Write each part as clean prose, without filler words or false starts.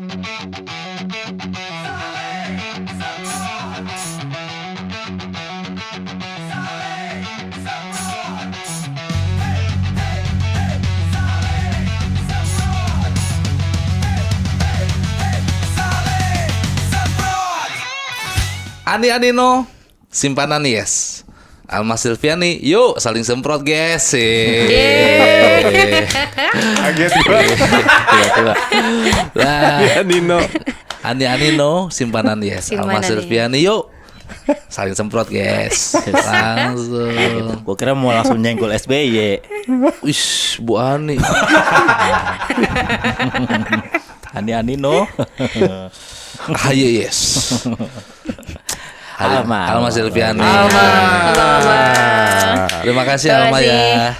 Ani Anino, simpanan yes. Alma Silviani, yuk saling semprot guys. Kaget gua. Lah, Nino. Ani Anino, simpanan yes. Alma Simpanan Silviani, yuk saling semprot guys. Langsung. Gua kira mau langsung nyenggol SBY. Wish, Bu Ani. Ani-Anino. Ah iya, yes. Alma Silviani. Terima kasih Alma ya.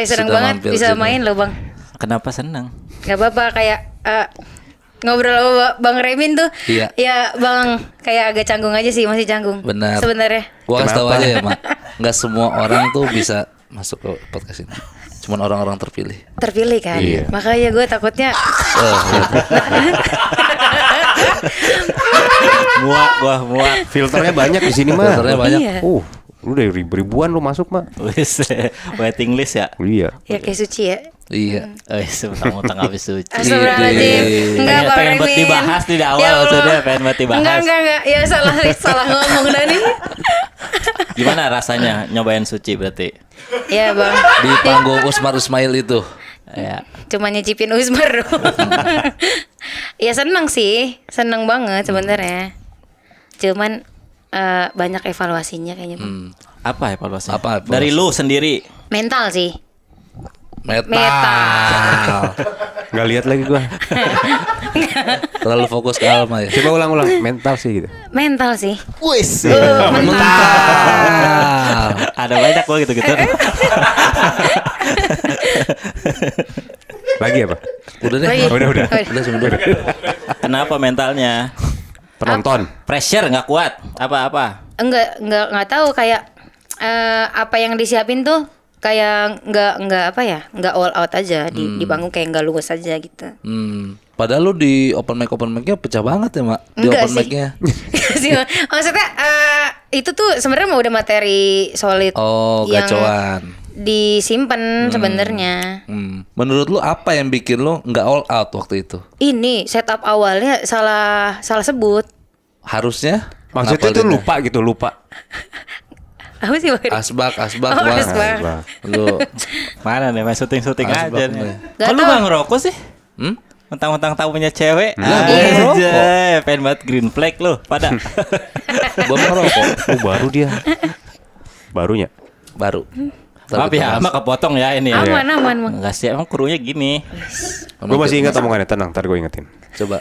Senang Sudah banget mampir bisa sini. main loh Bang. Kenapa senang? Gak apa-apa kayak ngobrol sama Bang Remin tuh. Iya. Ya Bang kayak agak canggung aja sih, masih canggung. Benar. Sebenarnya. Gua kasih tahu Kenapa? aja ya, Mak. Nggak semua orang tuh bisa masuk ke podcast ini. Cuman orang-orang terpilih. Terpilih kan. Iya. Makanya gue takutnya Muak. Filternya banyak di sini mah. Filternya banyak. Iya. Lu dari ribuan lu masuk mah. Wis waiting list ya. Iya. ya kayak suci ya. Iya. Wis mentang-mentang habis suci. Astagfirullahaladzim. Enggak Bang pengen buat Remin. dibahas di awal Ya Allah. maksudnya pengen buat dibahas. Enggak. Ya salah ngomong dah nih. Gimana rasanya nyobain suci berarti? Ya Bang. Di panggung Usmar Ismail itu. Ya. Cuma nyicipin Usmar doang. Ya seneng sih, seneng banget sebenarnya. Cuman banyak evaluasinya kayaknya Bang. Apa evaluasi? Apa evaluasi? Dari lu sendiri. Mental sih. Metal. Nggak lihat lagi gua. Terlalu fokus ke Alma ya. Coba ulang-ulang mental sih gitu. Mental sih. Wis. Mental. Ada banyak gua gitu-gitu. Lagi apa? Udah deh. Lagi. Udah. Udah. Kenapa mentalnya? Penonton. Pressure nggak kuat? Apa-apa? Enggak tahu kayak apa yang disiapin tuh kayak nggak all out aja di panggung, kayak nggak luwes aja gitu. Padahal lu di open mic-nya pecah banget ya, Mak. Di Enggak open sih. mic-nya. Sih, maksudnya itu tuh sebenarnya mau udah materi solid Oh, yang gacoan. disimpan sebenarnya. Menurut lu apa yang bikin lu nggak all out waktu itu? Ini setup awalnya salah sebut. Harusnya Maksudnya itu lupa. Apa sih Bang? Asbak, Oh, Bang. asbak. Lu Mana nih main syuting aja Asbak nih. nih. Gak Kok lu tahu. nggak ngerokok sih? Mentang-mentang tahu punya cewek. Aja, pengen banget green flag lu pada. gua mau ngerokok Oh, baru dia. Barunya. baru. Maaf ya, mah kepotong ya ini. Aman Bang. Enggak sih, emang krunya gini. Gue masih ingat omongannya, tenang, ntar gue ingetin. Coba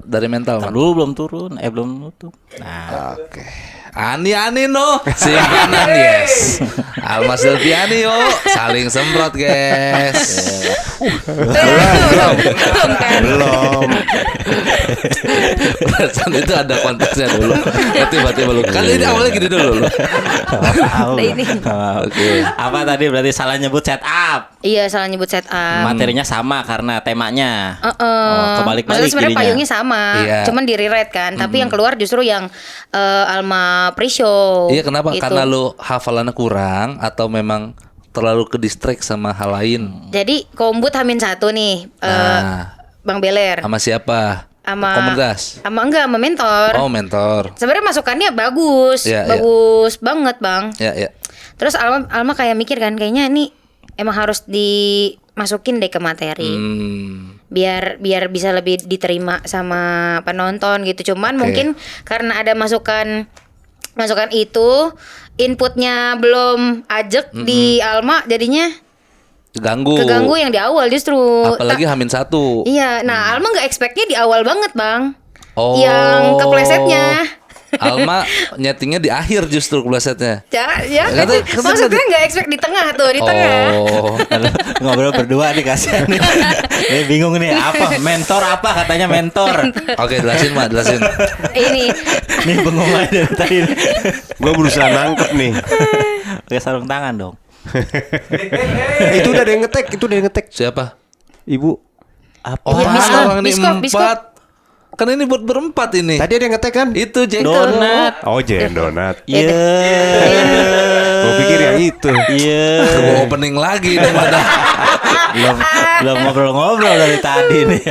dari mental, Ntar Man. dulu belum turun, belum nutup. Nah, Oke. Ani no, simpanan yes. Alma Silviani yuk, saling semprot guys. Belum. Perasaan itu ada konteksnya dulu. Tiba-tiba lu. Kali ini awalnya gini dulu lu. tahu. Ini. Oke. Apa tadi berarti salah nyebut setup? Iya, salah nyebut setup. Materinya sama karena temanya. Maksudnya Kebalik-balik sebenarnya jadinya. payungnya sama, Iya. cuman di rewrite kan. Tapi yang keluar justru yang Alma pre-show. Iya, kenapa? gitu. Karena lu hafalannya kurang atau memang terlalu ke distract sama hal lain? Jadi Kombut H-1 nih, Nah. Bang Beler. Sama siapa? Sama Komunitas. sama mentor. Oh, mentor. Sebenarnya masukannya bagus, Iya, bagus banget Bang. Ya. Terus Alma kayak mikir kan, kayaknya ini emang harus dimasukin deh ke materi. Biar bisa lebih diterima sama penonton gitu. Cuman Oke. mungkin karena ada masukan itu, inputnya belum ajek di Alma, jadinya keganggu yang di awal justru. Apalagi H-1. Iya, nah Alma nggak expectnya di awal banget Bang. Oh. Yang keplesetnya. Alma nyetingnya di akhir justru keplesetnya. Ya, maksudnya nggak expect di tengah tuh, di tengah. Oh. Ngobrol berdua nih kasihan nih. Ini bingung nih apa mentor apa katanya mentor. Oke, jelasin Mak, jelasin. Ini Nih bengong aja dari tadi. Gue berusaha nangkep nih. Pakai sarung tangan dong. Itu udah ada yang ngetek, Siapa? Ibu. Oh, Iya, pas biskop, orang ini biskop, biskop. 4. Kan ini buat berempat ini. Tadi ada yang ngetek kan? Itu jengkel. Donat. Oh, donat. Iya. Gue pikir yang itu. Iya. Gua opening lagi nih pada. Belum ngobrol-ngobrol dari tadi nih.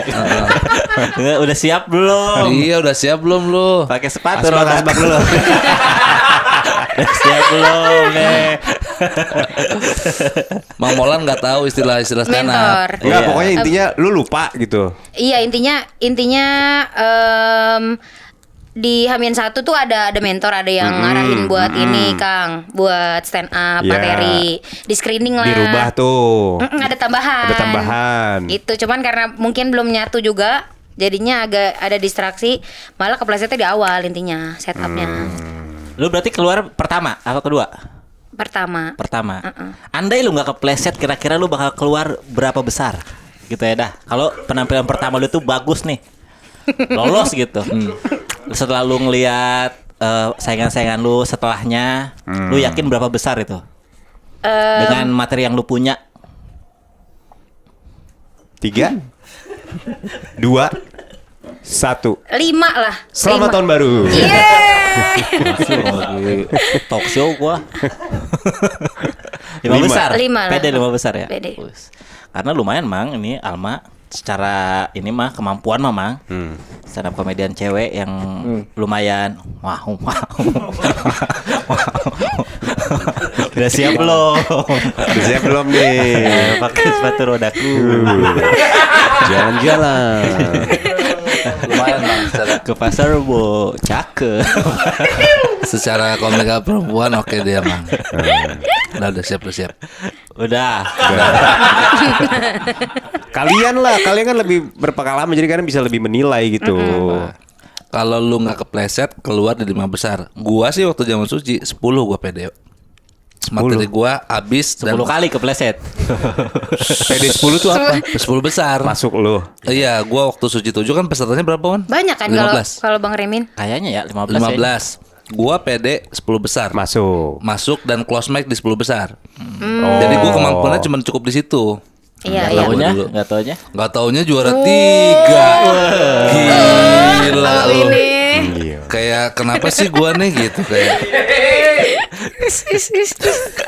Udah siap belum? Iya, udah siap belum lu? Pakai sepatu dong, asbak dulu. Udah siap belum nih? Mang Molan nggak tahu istilah-istilah stand Mentor. up. Enggak, Iya. pokoknya intinya lu lupa gitu. Iya, intinya di H-1 tuh ada mentor, ada yang ngarahin buat ini Kang, buat stand up Ya. materi, di screening lah. Dirubah tuh. Ada tambahan. Ada tambahan. Itu cuman karena mungkin belum nyatu juga, jadinya agak ada distraksi. Malah keplesetnya di awal intinya setupnya. Lu berarti keluar pertama atau kedua? Pertama. Pertama. Andai lu nggak kepleset, kira-kira lu bakal keluar berapa besar? Gitu ya dah. Kalau penampilan pertama lu tuh bagus nih, lolos gitu. Setelah lu ngelihat saingan-saingan lu setelahnya, lu yakin berapa besar itu? Dengan materi yang lu punya? 3 2 1. 5 lah. Selamat 5. tahun baru. Talk show gua. 5 Lima. besar. 5 lah. Pede 5 besar ya. Pede. Wus. Karena lumayan Mang ini Alma secara ini mah kemampuan mah Mang. Stand up komedian cewek yang lumayan. Wow. Udah siap belum? Udah siap belum nih? Pakai sepatu rodaku. Jalan-jalan. Lumayan Bang secara, Ke pasar bu, cakep. secara komika perempuan oke dia Bang. Udah siap, udah siap. Udah. Kalian kan lebih berpengalaman, jadi kalian bisa lebih menilai gitu. Kalau lu nggak kepleset keluar di 5 besar. Gua sih waktu zaman suci 10 gua pede. Materi gua habis 10 kali kepleset. PD 10 tuh apa? 10 besar. Masuk lu. Iya, gua waktu suci 7 kan pesertanya berapa, Wan? Banyak kan kalau 15. kalau Bang Remin? Kayaknya ya 15. 15. Gua pede 10 besar. Masuk. Dan close mic di 10 besar. Jadi gua kemampuannya cuma cukup di situ. Iya, Nggak iya. tahu Taunya, dulu. nggak taunya. Nggak taunya juara 3. Gila lu. Iya. Kayak kenapa sih gua nih gitu kayak.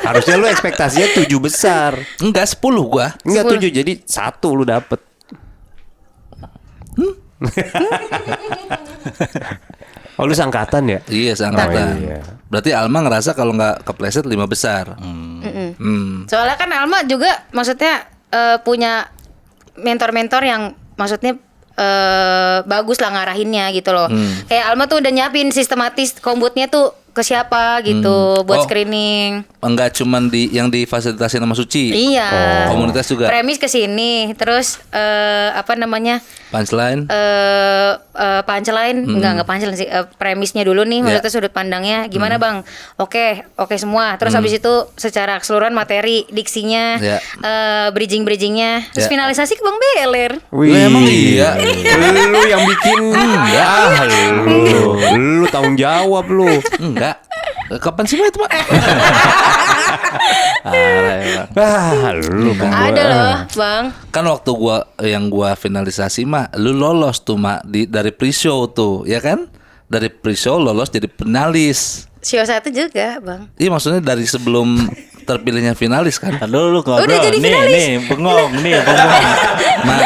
Harusnya lu ekspektasinya 7 besar. Enggak 10 gua. Enggak 7, jadi 1 lu dapet. Oh lu sangkatan ya? Iya, seangkatan. Oh, iya. Berarti Alma ngerasa kalau nggak kepleset 5 besar. Soalnya kan Alma juga maksudnya punya mentor-mentor yang maksudnya bagus lah ngarahinnya gitu loh. Kayak Alma tuh udah nyiapin sistematis kombutnya tuh ke siapa gitu buat Oh. screening. Enggak cuman yang difasilitasi sama Suci. Iya. Komunitas juga. Premis ke sini, terus apa namanya? Punchline. Punchline enggak punchline sih, premisnya dulu nih, Ya. maksudnya sudut pandangnya gimana Bang? Oke semua. Terus habis itu secara keseluruhan materi, diksinya, Ya. bridgingnya, terus Ya. finalisasi ke Bang Beler. Wih. Lah, emang iya. Lu yang bikin. Lu tanggung jawab lu. Enggak. Kapan sih itu, Pak? Lu Ada loh, Bang. Kan waktu gua finalisasi mah lu lolos tuh mak dari pre-show tuh, ya kan? Dari pre-show lolos jadi finalis. Show 1 juga, Bang. Iya maksudnya dari sebelum terpilihnya finalis kan. Lalu lu ngobrol. Udah jadi nih, finalis. nih, bengong. Mak,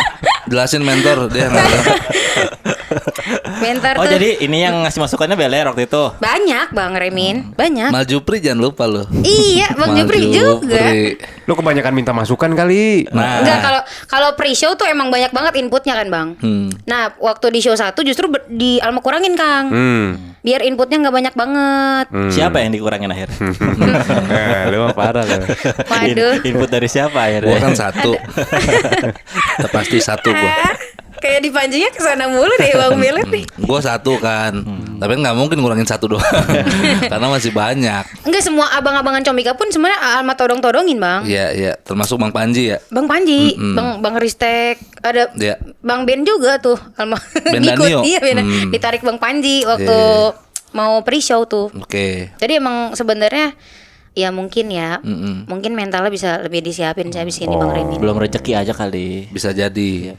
jelasin mentor dia nggak tahu. Mentor Oh tuh jadi ini yang ngasih masukannya Beler waktu itu. banyak Bang Remin, banyak. Mal Jupri jangan lupa lu. Iya, Bang Mal Jupri juga. Lu kebanyakan minta masukan kali. Nah, Enggak, kalau pre-show tuh emang banyak banget inputnya kan, Bang. Nah, waktu di show 1 justru di Alma kurangin, Kang. Biar inputnya nggak banyak banget. Siapa yang dikurangin akhirnya? Lu mah parah lu. Waduh. Input dari siapa akhirnya? gua kan 1. Udah pasti 1 gua. Kayak dipancingnya ke sana mulu deh Bang Beler nih. Gua 1 kan. Tapi nggak mungkin ngurangin 1 doang. Karena masih banyak. Enggak, semua abang-abangan Comika pun sebenarnya Alma todong-todongin, Bang. Iya, iya, termasuk Bang Panji ya. Bang Panji, Bang Ristek, ada Iya. Bang Ben juga tuh Alma Ben ngikut. Danio. Iya, ditarik Bang Panji waktu Iya. mau pre-show tuh. Oke. Jadi emang sebenarnya ya mungkin mungkin mentalnya bisa lebih disiapin saya di sini Bang Remi. Belum rezeki aja kali. Bisa jadi.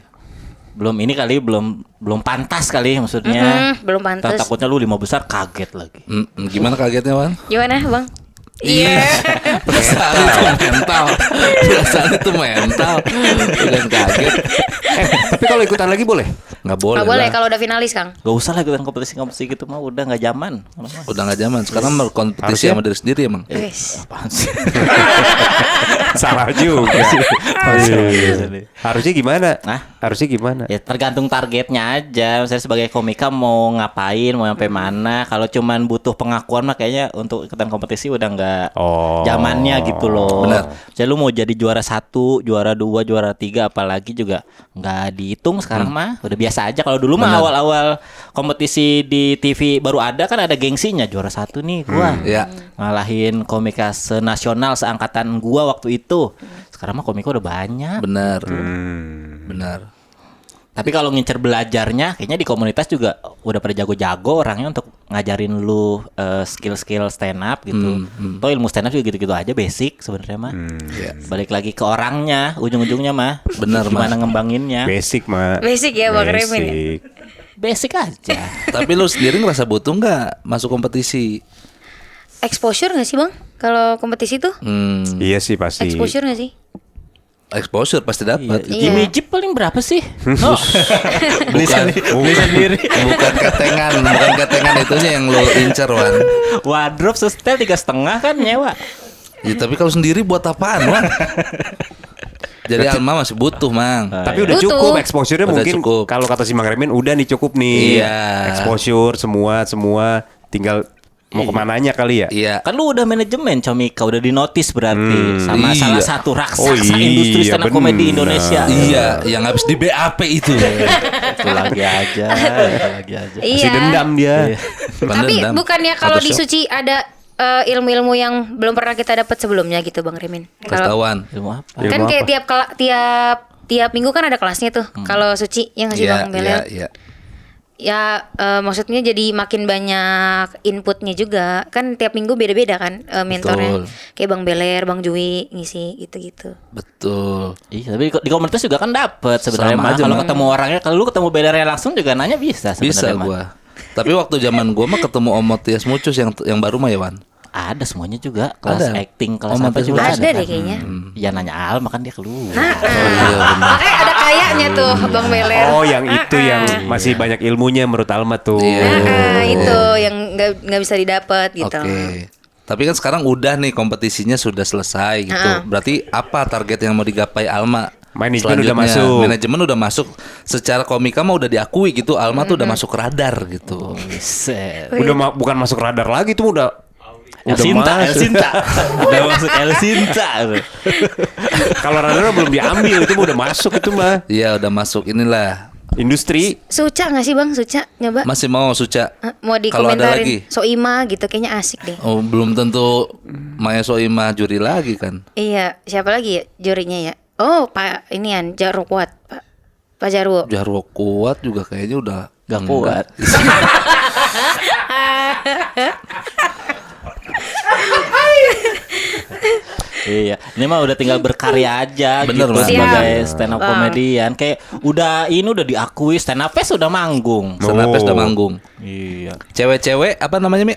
belum ini kali belum pantas kali maksudnya. Belum pantas. Takutnya lu 5 besar kaget lagi. Gimana kagetnya, Wan? Gimana, Bang? Iya. Perasaan itu mental. Perasaan itu mental. Bukan kaget. Tapi kalau ikutan lagi boleh? Nggak boleh. Nggak boleh lah. kalau udah finalis, Kang. Gak usah lah ikutan kompetisi gitu mah udah nggak zaman. Udah nggak zaman. Sekarang berkompetisi Harusnya- sama diri sendiri emang. Wes. Apaan sih? Salah juga. Harusnya gimana? Hah? Harusnya gimana? Ya tergantung targetnya aja. Misalnya sebagai komika mau ngapain, mau sampai mana. Kalau cuman butuh pengakuan mah kayaknya untuk ikutan kompetisi udah nggak Oh. zamannya gitu loh. Benar. Jadi lu mau jadi juara 1, juara 2, juara 3 apalagi juga nggak dihitung sekarang mah. Udah biasa aja. Kalau dulu mah awal-awal kompetisi di TV baru ada kan ada gengsinya juara 1 nih gua. Ya. Ngalahin komika senasional seangkatan gua waktu itu. Sekarang mah komika udah banyak. Benar. Benar. Tapi kalau ngincer belajarnya, kayaknya di komunitas juga udah pada jago-jago orangnya untuk ngajarin lu skill-skill stand up gitu. Toh ilmu stand up juga gitu-gitu aja basic sebenarnya mah. Balik lagi ke orangnya, ujung-ujungnya mah. Benar, Gimana ngembanginnya? Basic mah. Basic ya, Bang Remin ya? Basic. Basic aja. Tapi lu sendiri ngerasa butuh nggak masuk kompetisi? Exposure nggak sih, Bang? Kalau kompetisi tuh? Iya sih pasti. Exposure nggak sih? Exposure pasti dapat. Iya. Jimmy Jeep paling berapa sih? Oh. Beli Bukan, sendiri. bukan ketengan itunya yang lo incer, Wan. Wardrobe setel 3,5 kan nyewa. Ya, tapi kalau sendiri buat apaan, Wan? Jadi Alma masih butuh, Mang. Tapi udah Butuh. cukup exposure-nya Udah mungkin cukup. kalau kata si Mang Remin udah nih cukup nih. Iya. Exposure semua tinggal mau kemananya kali ya. Iya. Kan lu udah manajemen Comika, udah di notice berarti sama iya. salah satu raksasa Oh, iya, industri stand up comedy bener. Indonesia. Iya, yang habis di BAP itu. Itu lagi aja, itu lagi aja. Iya. Masih dendam dia. Tapi Pendendam. bukannya kalau di Photoshop. Suci ada ilmu-ilmu yang belum pernah kita dapat sebelumnya gitu, Bang Remin? Kasih tauan. Ilmu apa? Kan Ilmu kayak apa? tiap minggu kan ada kelasnya tuh. Kalau Suci yang ngasih Iya, Bang Beler. iya. Ya maksudnya jadi makin banyak inputnya juga. Kan tiap minggu beda-beda kan mentornya. Betul. Kayak Bang Beler, Bang Jui ngisi gitu-gitu. Betul. Iya, tapi di komunitas juga kan dapet sebenarnya. Sama mah. aja, Kalau Mang. ketemu orangnya, kalau lu ketemu belernya langsung juga nanya bisa Bisa sebenarnya. mah. gua. Tapi waktu zaman gua mah ketemu Om Matias Mucus yang baru mah ya, Wan. Ada semuanya juga, kelas Ada. acting, kelas Oh, apa Matias juga Mucus Ada deh kayaknya. Ya nanya Alma kan dia keluar. Makanya ada kayaknya tuh Bang Beler. Oh, yang itu yang masih banyak ilmunya menurut Alma tuh. Iya. Itu yang nggak bisa didapat gitu. Oke. Tapi kan sekarang udah nih kompetisinya sudah selesai gitu. Berarti apa target yang mau digapai Alma? Manajemen Selanjutnya, udah masuk. Manajemen udah masuk. Secara komika mah udah diakui gitu. Alma tuh udah masuk radar gitu. Buset. Udah bukan masuk radar lagi tuh udah El Sinta, El masuk. Sinta. Udah masuk El Sinta. Kalau radar belum diambil itu mah udah masuk itu mah. Iya udah masuk inilah. Industri. Suca nggak sih Bang? Suca nyoba? Masih mau Suca? Mau Kalau ada lagi? dikomentarin Soima gitu kayaknya asik deh. Oh, belum tentu Maya Soima juri lagi kan. Iya, siapa lagi ya jurinya ya? Oh, Pak inian Jarwo Kuat, Pak Jarwo. Jarwo Kuat juga kayaknya udah Gak kuat. Iya, ini mah udah tinggal berkarya aja Bener, gitu Bang. sebagai Siap. stand up Bang. komedian. Kayak udah diakui stand up sudah manggung. Senapes udah manggung. Iya. Cewek-cewek apa namanya Mi?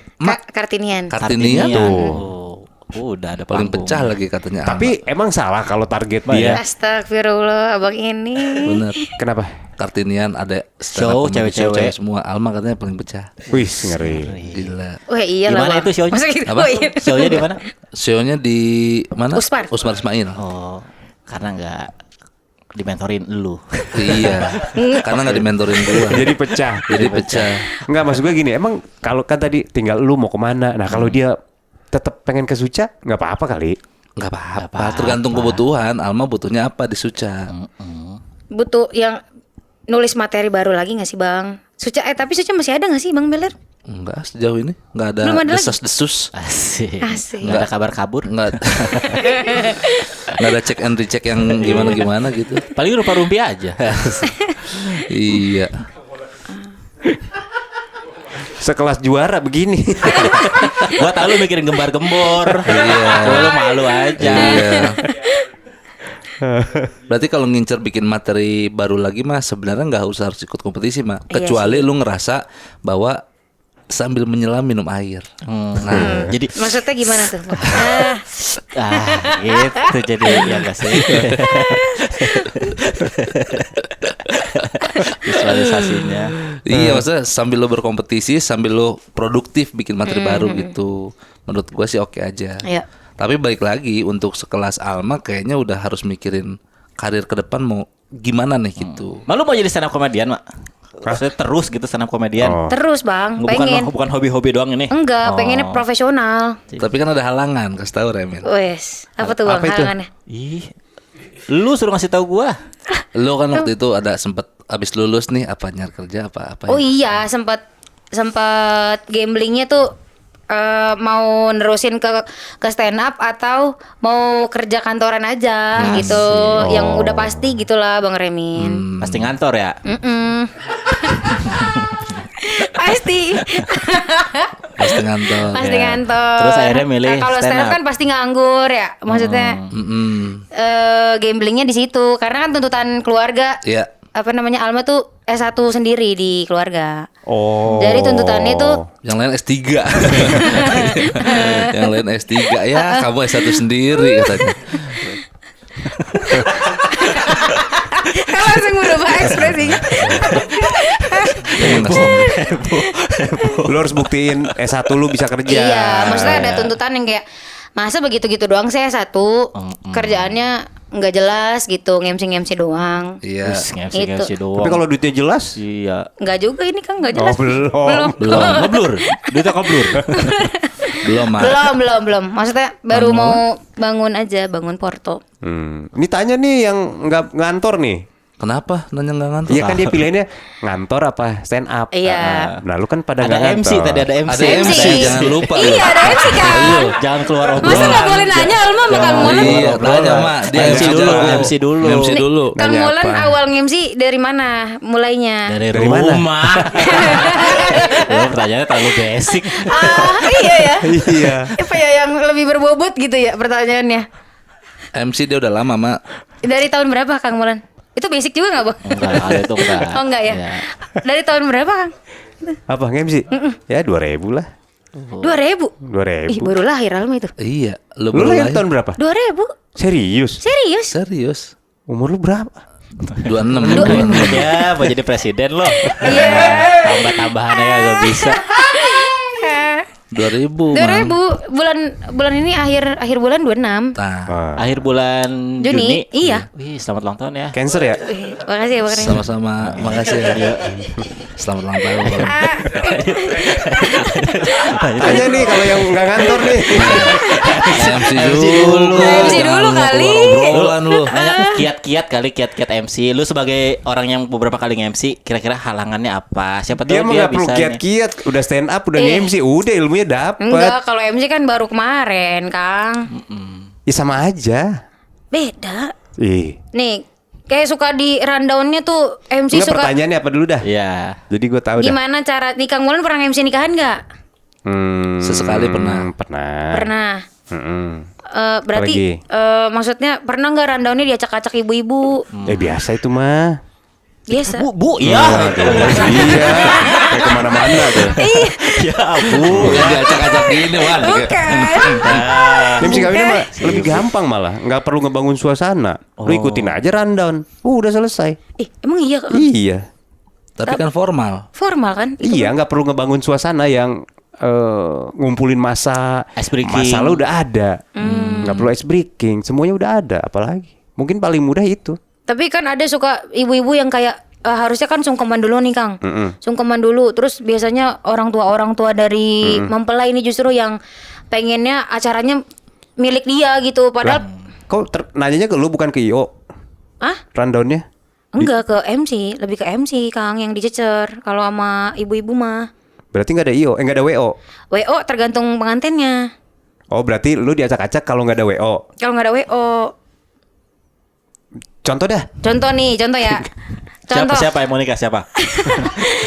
Kartinian. Kartinian tuh. Udah ada Paling panggung. pecah lagi katanya. Tapi emang salah kalau target Bah, dia. Astagfirullah, abang ini. Bener. Kenapa? Kartinian ada Show, comedy show, cewek-cewek. cewek semua. Alma katanya paling pecah. Wih, ngeri. Gila. Wah iya Di lah. mana Bang. itu show-nya? Masa gitu? Apa? Oh, iya. Show-nya di mana? Show-nya di mana? Usmar. Usmar Ismail. Oh, karena nggak dimentorin lu. Iya. Karena nggak dimentorin gua. Jadi pecah. Jadi pecah. Enggak, maksud gue gini, emang kalau kan tadi tinggal lu mau kemana. Nah, kalau dia tetap pengen ke Suca, nggak apa-apa kali. Nggak apa-apa. Tergantung kebutuhan. Alma butuhnya apa di Suca. Butuh yang nulis materi baru lagi nggak sih Bang? Suca tapi Suca masih ada nggak sih Bang Beler? Enggak sejauh ini. Nggak ada Belum ada lagi? desas-desus. Asik. Asik. Nggak ada kabar kabur. Nggak. Nggak ada check and recheck yang gimana-gimana gitu. Paling rupa rumpia aja. Iya. Sekelas juara begini. Gua tahu lu mikirin gembar-gembor. Iya. Lu malu aja. Iya. Berarti kalau ngincer bikin materi baru lagi mah sebenarnya nggak usah harus ikut kompetisi mah. Iya Kecuali lu ngerasa bahwa sambil menyelam minum air. Nah, Jadi Maksudnya gimana tuh? gitu jadi ya enggak sih. Visualisasinya. iya maksudnya sambil lu berkompetisi, sambil lu produktif bikin materi baru gitu. Menurut gua sih oke aja. Iya. Tapi balik lagi untuk sekelas Alma kayaknya udah harus mikirin karir ke depan mau gimana nih gitu. Malu mau jadi stand up komedian, Mak? Maksudnya terus gitu stand up komedian. Oh. Terus Bang, Bukan pengen. bukan hobi-hobi doang ini. Enggak, pengennya profesional. Tapi kan ada halangan, kasih tahu Remen. Wes, apa tuh Bang Apa itu? halangannya? Ih. Lu suruh ngasih tahu gua. Lu kan waktu itu ada sempet abis lulus nih apa nyari kerja apa Oh ya? iya, sempat gamblingnya tuh mau nerusin ke stand up atau mau kerja kantoran aja gitu, yang udah pasti gitulah Bang Remin. Pasti ngantor ya. Pasti. Pasti ngantor. Pasti Ya. ngantor. Terus akhirnya milih Kalau stand stand up up. kan pasti nganggur ya, maksudnya. Gamblingnya di situ karena kan tuntutan keluarga. Iya. Apa namanya, Alma tuh S1 sendiri di keluarga. Oh. Jadi tuntutannya tuh Yang lain S3. Yang lain S3 ya, kamu S1 sendiri katanya. langsung berubah ekspresinya. Emang nggak seneng. Lu harus buktiin S1 lu bisa kerja. Iya, maksudnya ada tuntutan yang kayak masa begitu-gitu doang saya satu kerjaannya nggak jelas gitu, ngemsi doang. Iya. Ngemsi doang. Tapi kalau duitnya jelas, iya. Nggak juga ini kan nggak jelas. belum. Belum. Ngeblur. Duitnya keblur. Belum, Mak. Belum. Maksudnya baru mau bangun aja, bangun Porto. Ini tanya nih yang nggak ngantor nih. Kenapa nanya nggak ngantor? Iya kan dia pilihannya ngantor apa stand up. Iya. Nah lu kan pada Ada nggak MC ngantor. tadi, ada MC. Ada MC, jangan lupa. Iya, ada MC kan. Jangan keluar Masa obrolan. nggak boleh nanya Alma sama Kang Molan? Iya, tanya Mak. Dia MC dulu, jago. MC dulu. MC dulu. Kang Nanya Molan apa? awal MC dari mana mulainya? Dari Dari mana? rumah. Lu pertanyaannya terlalu basic. Iya ya. Iya. Apa ya yang lebih berbobot gitu ya pertanyaannya? MC dia udah lama, Mak. Dari tahun berapa Kang Molan? Itu basic juga nggak Bang? Enggak, ada itu enggak. Oh enggak ya? Iya. Dari tahun berapa Kang? Apa nge-MC? Ya 2000 lah. 2000. 2000. Ih baru lahir Alma itu. Iya, Lu baru lahir lahir. tahun berapa? 2000. Serius? Serius? Serius. Umur lu berapa? 26. Ya, mau jadi presiden loh. Iya. Tambah-tambahannya gak bisa. 2000. 2000 bulan ini akhir bulan 26. Nah, Akhir bulan Juni, Juni. iya. Wih, selamat ulang tahun ya. Cancer ya? Makasih ya Bang Reni. sama-sama. Makasih ya. Selamat ulang tahun. Tanya nih kalau yang nggak ngantor nih. MC dulu. MC Jangan dulu mau kali. keluar obrolan lu. Nanya kiat-kiat kali, kiat-kiat MC. Lu sebagai orang yang beberapa kali nge-MC, kira-kira halangannya apa? Siapa tahu Dia mah dia nggak perlu bisa nih. kiat-kiat, udah stand up, udah Iya. nge-MC, udah ilmunya dapet. Enggak, kalau MC kan baru kemarin, Kang. Ya sama aja. Beda. Ih. Nih, kayak suka di rundownnya tuh MC Enggak, suka pertanyaannya apa dulu dah? Iya. Jadi gue tahu dah. gimana cara nih Kang Molan pernah MC nikahan nggak? Sesekali pernah. Pernah. Pernah. Mm-mm. Berarti maksudnya pernah nggak rundownnya diacak-acak ibu-ibu? Biasa itu mah. Biasa. Bu, iya. Iya. Kayak kemana-mana tuh. Ya, Bu. Bukan diacak-acak gini, Wan. Bukan. MC kawinnya mah lebih gampang malah, nggak perlu ngebangun suasana. Lu ikutin aja rundown. Udah selesai. Ih, emang iya Kang? Iya. Tapi kan formal. Formal kan? Iya, nggak perlu ngebangun suasana yang ngumpulin masa. Ice breaking. Masalah udah ada. Nggak perlu ice breaking. Semuanya udah ada. Apalagi? Mungkin paling mudah itu. Tapi kan ada suka ibu-ibu yang kayak harusnya kan sungkeman dulu nih Kang. Sungkeman dulu. Terus biasanya orang tua dari mempelai ini justru yang pengennya acaranya milik dia gitu. Padahal Kok nanyanya ke lu bukan ke IO? Rundownnya? enggak ke MC, lebih ke MC Kang yang dicecer kalau sama ibu-ibu mah. Berarti nggak ada IO, nggak ada WO. WO tergantung pengantinnya. Oh, berarti lu diacak-acak kalau nggak ada WO. Kalau nggak ada WO. Contoh dah. Contoh ya. Contoh. Siapa yang mau nikah siapa?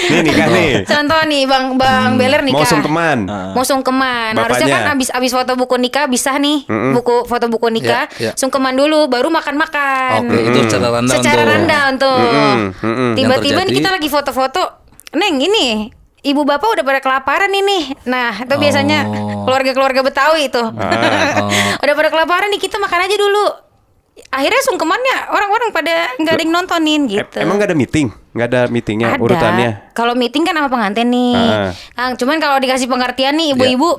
Nih nikah nih. Contoh nih Bang Beler nikah. Mau sungkeman. Mau sungkeman. Harusnya Bapaknya. kan abis foto buku nikah bisa nih. Foto buku nikah. Ya, ya. Sungkeman dulu baru makan-makan. Oke, itu secara rundown Secara tuh. rundown tuh. Tiba-tiba Yang nih terjadi- kita lagi foto-foto. Neng ini ibu bapak udah pada kelaparan ini. Nah itu biasanya keluarga-keluarga Betawi itu. Udah pada kelaparan nih kita makan aja dulu. Akhirnya sungkemannya orang-orang pada nggak ada yang nontonin gitu. Emang gak ada meeting? Gak ada meetingnya Ada. urutannya? Kalau meeting kan sama pengantin nih. Kang, cuman kalau dikasih pengertian nih ibu-ibu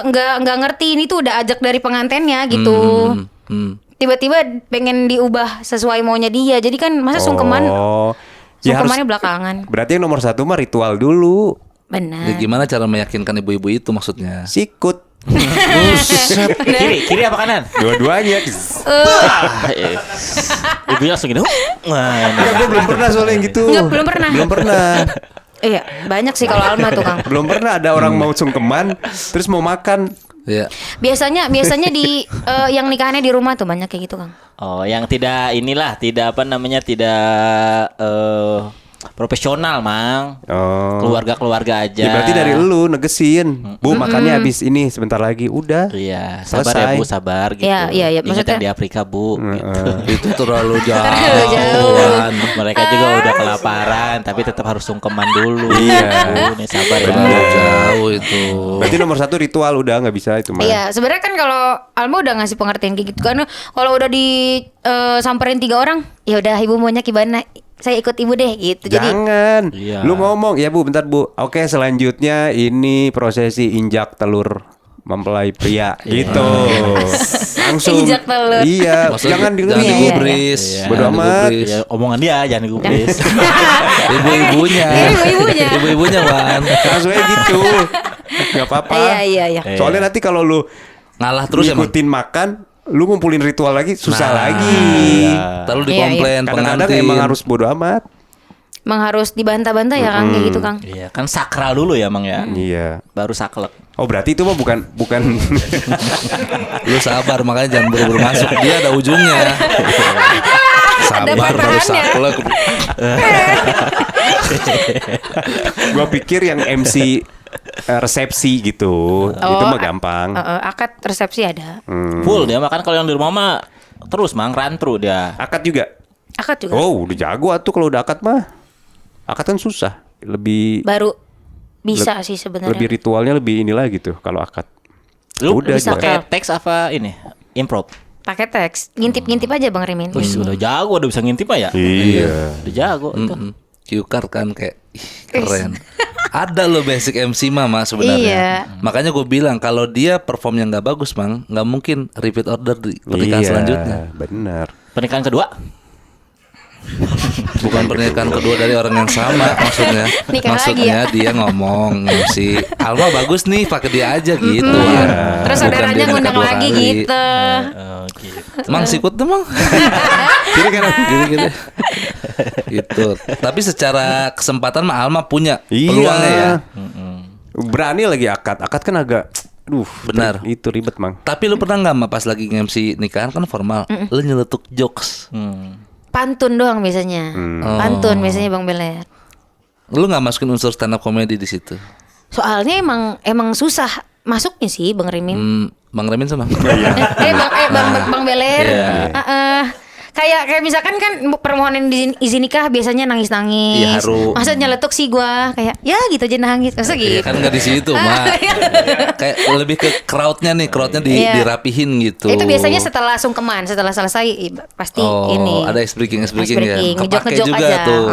nggak ngerti ini tuh udah ajak dari pengantinnya gitu. Tiba-tiba pengen diubah sesuai maunya dia. Jadi kan masa sungkeman Oh. Ya harus, sungkemannya belakangan. berarti yang nomor 1 mah ritual dulu. Benar. Ya, gimana cara meyakinkan ibu-ibu itu maksudnya? Sikut. Kiri apa kanan? Dua-duanya. Ibunya langsung gini. Gue belum pernah soalnya yang gitu. Enggak, belum pernah. Belum pernah. Iya, banyak sih kalau Alma tuh, Kang. Belum pernah ada orang mau sungkeman terus mau makan. Ya. Biasanya di yang nikahannya di rumah tuh banyak kayak gitu, Kang. Oh, yang tidak tidak profesional, Mang. Oh. Keluarga-keluarga aja. Ya berarti dari lu negesin. Bu, makannya habis ini sebentar lagi. Udah. Iya, sabar Selesai. ya Bu, sabar gitu. Iya, iya, Ingat maksudnya- yang di Afrika Bu. Gitu. Itu terlalu jauh. Terlalu jauh. Mereka juga udah kelaparan, tapi tetap harus sungkeman dulu. Iya. Bu, nih sabar ya. Terlalu jauh itu. Berarti nomor 1 ritual udah nggak bisa itu mah. Iya, sebenarnya kan kalau Alma udah ngasih pengertian kayak gitu kan, kalau udah samperin 3 orang, ya udah ibu maunya gimana? Saya ikut ibu deh gitu. Jadi Jangan. Iya. Lu ngomong, ya Bu, bentar Bu. Oke, selanjutnya ini prosesi injak telur mempelai pria gitu. Langsung. Injak telur. Iya, Maksudnya jangan jangan digubris. digubris. Iya. Bodo Jangan amat. digubris. Ya, omongan dia jangan digubris. Ibu-ibunya. Ibu-ibunya. Ibu-ibunya, Wan. Langsung aja gitu. Gak apa-apa. Iya. Soalnya nanti kalau lu Ngalah terus ya, Mang. ngikutin makan, lu ngumpulin ritual lagi susah Nah, lagi. Terlalu Iya, dikomplain Kadang-kadang pengantin. emang harus bodo amat. emang harus dibantah-bantah ya, Kang, kayak gitu, Kang. Iya, kan sakral dulu ya, Mang ya. Iya. Baru saklek. Oh, berarti itu mah bukan Lu sabar, makanya jangan buru-buru masuk. Dia ada ujungnya. Sabar baru patahannya. saklek. gua pikir yang MC resepsi gitu. Itu mah gampang. Akad resepsi ada. Full dia makan kalau yang di rumah mah terus Mang rantru dia. Akad juga. Akad juga. Oh, udah jago atuh kalau udah akad mah. Akad kan susah. Lebih Baru bisa sih sebenarnya. lebih ritualnya lebih inilah gitu kalau akad. Lu Udah bisa pakai Kak. teks apa ini? Improv. Pakai teks, ngintip-ngintip aja Bang Rimin. Wih, udah jago, udah bisa ngintip mah ya. Iya. Udah jago itu. Cue card kan kayak ih, keren. Ada lo basic MC mama sebenarnya. Iya. Makanya gue bilang kalau dia performnya nggak bagus, Mang, nggak mungkin repeat order di pernikahan selanjutnya. Benar. Pernikahan kedua? Bukan pernikahan kedua dari orang yang sama maksudnya. Nikah Maksudnya lagi dia ngomong MC Alma bagus nih, pakai dia aja gitu. Terus Bukan saudaranya dia nikah ngundang 2 lagi kali. gitu. Oh, gitu. Mang sikut tuh, Mang. Kiri kan? Gitu. Gitu. Tapi secara kesempatan mah Alma punya Iya. peluangnya ya. Berani lagi akad. Akad kan agak Benar. Itu ribet, Mang. Tapi lu pernah nggak, Ma, pas lagi MC nikahan kan formal, lu nyeletuk jokes. Pantun doang biasanya. Pantun biasanya Bang Beler. Lu nggak masukin unsur stand up comedy di situ? Soalnya emang susah masuknya sih Bang Rimin. Bang Remin sama. Bang Beler. Kayak misalkan kan permohonan izin nikah biasanya nangis-nangis. Iya, haru. Masa nyeletuk sih gua kayak ya gitu aja nangis. Masa gitu. Iya kan nggak di situ, Ma. Kayak lebih ke crowdnya nih, Iya. dirapihin gitu. Itu biasanya setelah sungkeman, setelah selesai pasti ini. Ada ice breaking ya. Ngejok-ngejok Kepake juga aja. tuh.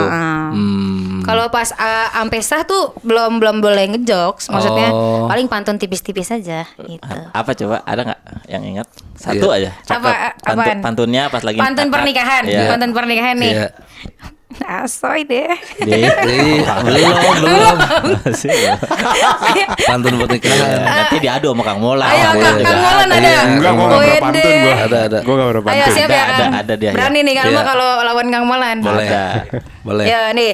Kalau pas ampe sah tuh belum boleh ngejokes, maksudnya Oh. paling pantun tipis-tipis aja gitu. Apa coba? Ada nggak yang ingat? Satu Iya. aja. Cakep. Apaan? Pantunnya pas lagi Pantun pernikahan, Iya. pantun pernikahan nih. Iya. Asoy deh. Belum. Pantun pernikahan. Nanti diadu sama Kang Mola. Ayo boleh. Kang Iya. Molan ada. Iya. Enggak, gua enggak Wede. pernah pantun gua. Ada. Gua enggak pernah Ayo pantun. siap ya Ada, Kang. ada dia, Berani nih kalau Iya. kalau lawan Kang Molan. Boleh. Ada. Boleh. Ya nih.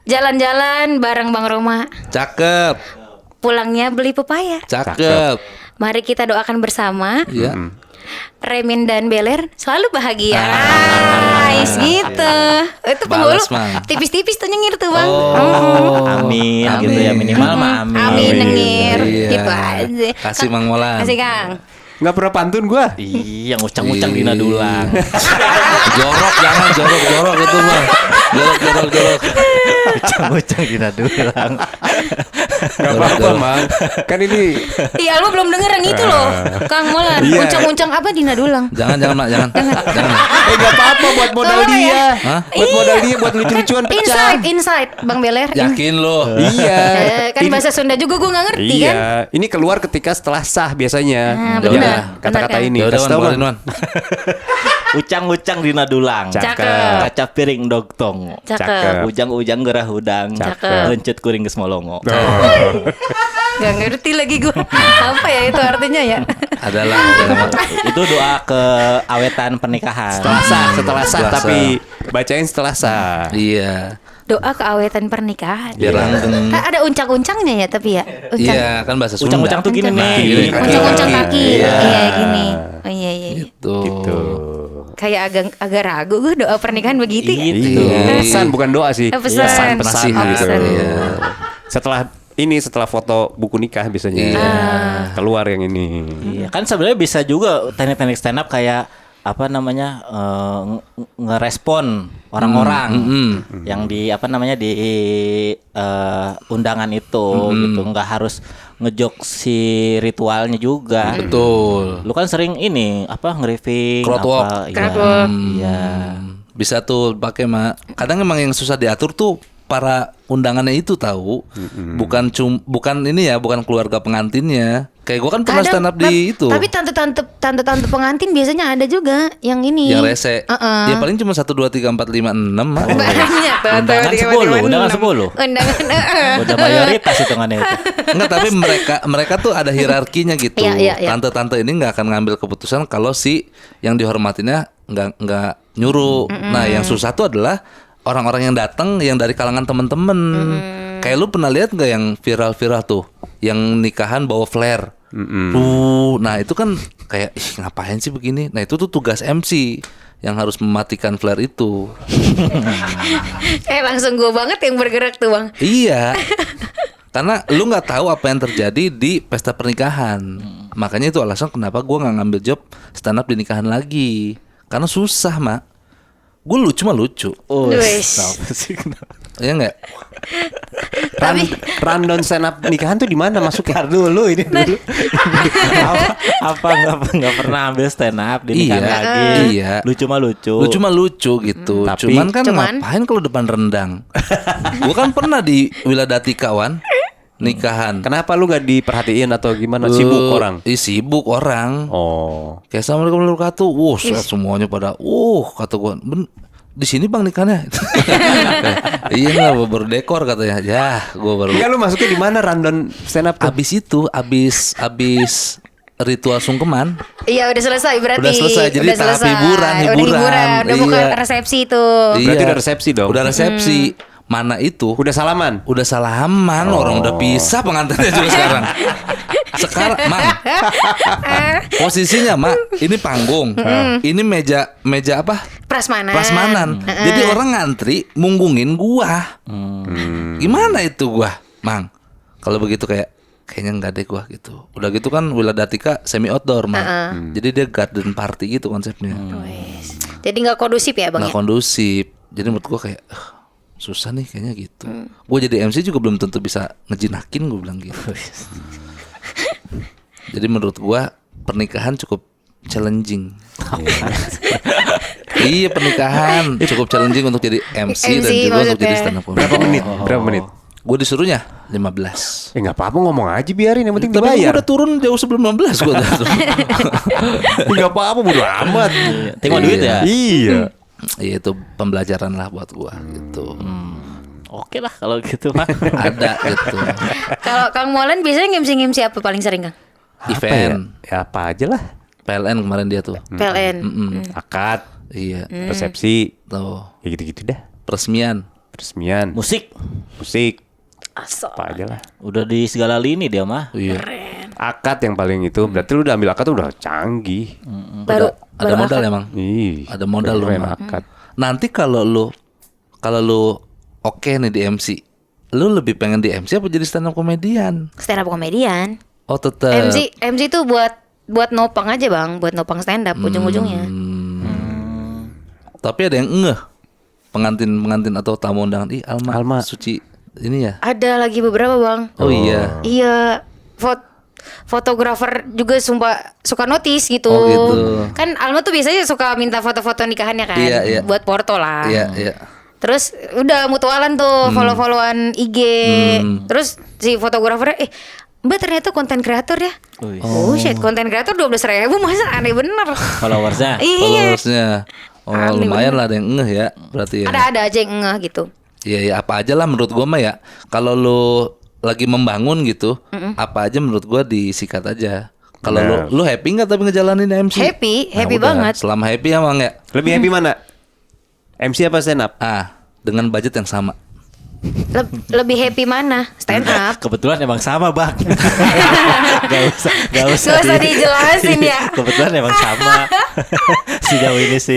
Jalan-jalan bareng Bang Roma. Cakep. Pulangnya beli pepaya. Cakep. Mari kita doakan bersama. Iya. Remin dan Beler selalu bahagia. Nice gitu. Itu penghulu Balas, Mang. tipis-tipis tuh nyengir tuh Bang. Amin, gitu ya minimal mah amin. Amin nyengir. Iya. Gitu aja. Kasih Mang Molan. Kasih Kang. Nggak pernah pantun gua. Iya, ngucang-ngucang Dina Dulang. Jorok jangan jorok itu mah. Jorok. Ngucang-ngucang Dina Dulang. Nggak apa-apa, Mang. Kan ini Iya, lu belum denger yang itu loh. Kang Molan, Iya. uncang-uncang apa Dina Dulang? Jangan Mak, jangan. Mak. nggak apa-apa buat modal Tolong ya. dia. Hah? Buat modal dia buat lucu-lucuan pecah. Inside Bang Beler. Yakin lo? Iya. Kan bahasa Sunda juga gue nggak ngerti kan. Iya, ini keluar ketika setelah sah biasanya. Ah, Jadi benar. kata-kata Benar, kan? ini. Ya udah Kasih Wan, tahu, keluarin Mang. Wan. Ucang-ucang Dina Dulang. Cakep. Kaca piring dogtong. Cakep. Ujang-ujang gerah hudang. Cakep. Lencut kuring geus molongo. Gak ngerti lagi gue. Apa ya itu artinya ya? Adalah. Itu doa keawetan pernikahan. Setelah sah, setelah sah, Setelah tapi bacain setelah sah. Iya. Doa keawetan pernikahan. Biar langgeng. Ada uncang-uncangnya ya tapi ya. Uncang. Iya, kan bahasa Sunda. Ucang-ucang tuh gini nih. Gini. Uncang-uncang kaki. Iya. Iya gini. Oh iya iya. Gitu. Gitu. Kayak agak ragu gue doa pernikahan begitu. ya. Gitu. Iya. Pesan bukan doa sih. Pesan. Pesan Oh, gitu. pesan. Iya. Setelah foto buku nikah biasanya keluar yang ini. Iya, kan sebenarnya bisa juga teknik-teknik stand up kayak apa namanya ngerespon orang-orang yang di apa namanya di undangan itu gitu, nggak harus ngejok si ritualnya juga. Betul. Lu kan sering ini apa nge-riffing Crowd walk. apa Crowd walk. iya. Bisa tuh pakai Mak. Kadang emang yang susah diatur tuh para undangannya itu tahu. Bukan ini ya, bukan keluarga pengantinnya. Kayak gua kan pernah stand up di itu. Tapi tante-tante pengantin biasanya ada juga yang ini. Yang rese. Ya paling cuma 1 2 3 4 5 6 Mak. Banyak tuh. Undangan 10, undangan 10. Undangan. Udah mayoritas hitungannya itu. Enggak, tapi mereka tuh ada hierarkinya gitu. Iya. Tante-tante ini nggak akan ngambil keputusan kalau si yang dihormatinya nggak nyuruh. Nah, yang susah tuh adalah orang-orang yang datang yang dari kalangan temen-temen. Kayak lu pernah lihat nggak yang viral-viral tuh, yang nikahan bawa flare. Nah itu kan kayak ngapain sih begini? Nah itu tuh tugas MC yang harus mematikan flare itu. Langsung gue banget yang bergerak tuh Bang. Iya. Karena lu nggak tahu apa yang terjadi di pesta pernikahan. Makanya itu alasan kenapa gua nggak ngambil job stand up di nikahan lagi. Karena susah Mak. Gue lucu mah lucu. Wes. Iya nggak? Rundown stand up nikahan tuh di mana masuknya? Dulu ini dulu. apa nggak pernah ambil stand up di nikahan Iya, lagi. iya. Lucu mah lucu. Lucu mah lucu gitu. Tapi- Cuman kan Cuman- ngapain kalau depan rendang? Gue kan pernah di Wiladati kawan nikahan. Kenapa lu gak diperhatiin atau gimana? Sibuk orang. Sibuk orang. Oh. Kayak Assalamualaikum warahmatullahi wabarakatuh. Semuanya pada kata gue, di sini Bang nikahnya. Iya lah, berdekor katanya. Ya, gue baru. Enggak, lu masuknya di mana rundown stand up tuh? Abis ritual sungkeman. Iya udah selesai berarti. Udah selesai, jadi Udah tahap selesai. hiburan. Udah mau ke Iya. resepsi itu. Berarti udah resepsi dong? Udah resepsi. Mana itu? Udah salaman? Udah salaman, orang udah pisah pengantinnya juga sekarang. Sekarang, Mang. Posisinya, Mak, ini panggung. Ini meja apa? Prasmanan. Prasmanan. Jadi orang ngantri munggungin gua. Gimana itu gua, Mang? Kalau begitu kayaknya enggak deh gua gitu. Udah gitu kan Wiladatika semi outdoor, Mang. Jadi dia garden party gitu konsepnya. Wes. Jadi nggak kondusif ya Bang Nggak ya? kondusif. Jadi menurut gua kayak susah nih kayaknya gitu. Gue jadi MC juga belum tentu bisa ngejinakin, gue bilang gitu. Jadi menurut gue pernikahan cukup challenging. Iya, pernikahan cukup challenging untuk jadi MC dan juga untuk jadi stand up comedy. Berapa menit? Gue disuruhnya 15. Nggak apa-apa, ngomong aja, biarin, yang penting Tapi gue dibayar. udah turun jauh sebelum 15 gue. Nggak apa-apa, bodo amat. Tengok duit ya. Iya. Iya, itu pembelajaran lah buat gue gitu. Oke lah kalau gitu mah. Ada gitu. Kalau Kang Molen biasanya ngemsi apa paling sering Kang? Event Ya apa aja lah. PLN kemarin dia tuh. PLN. Akad, Iya. resepsi, Tuh. ya gitu-gitu dah. Peresmian. Peresmian, Musik musik, Asal. apa aja lah. udah di segala lini dia mah. Iya. Akad yang paling itu. Berarti lu udah ambil akad tuh udah canggih. Ada modal emang. Ih, Ada modal lu main mah. akad. Nanti kalau lu oke nih di MC, lu lebih pengen di MC apa jadi stand up komedian? Stand up komedian. Oh tetap. MC itu buat nopang aja bang, buat nopang stand up ujung-ujungnya. Tapi ada yang ngeh pengantin atau tamu undangan. Ih Alma Suci ini ya. Ada lagi beberapa bang. Oh iya. Iya, fotografer juga suka notice gitu. Oh, gitu. Kan Alma tuh biasanya suka minta foto-foto nikahannya kan, Iya. buat porto lah. Iya. Terus udah mutualan tuh follow-followan IG. Terus si fotografer Mbak ternyata konten kreator ya. Oh shit, konten kreator 12.000 masa aneh bener. Followersnya. Iya. Followersnya. Oh Aneh lumayan bener. lah ada yang ngeh ya berarti ya. Ada aja yang ngeh gitu. Iya apa aja lah menurut gua mah ya. Kalau lu lagi membangun gitu, apa aja menurut gua disikat aja. Kalau lu happy nggak tapi ngejalanin MC? Happy Nah, udah. banget. Selama happy emang ya. Lebih happy mana? MC apa stand up? Dengan budget yang sama. Lebih happy mana? Stand up. Kebetulan emang sama bang. Gak usah dijelasin ya. Kebetulan emang sama. Sejauh ini sih.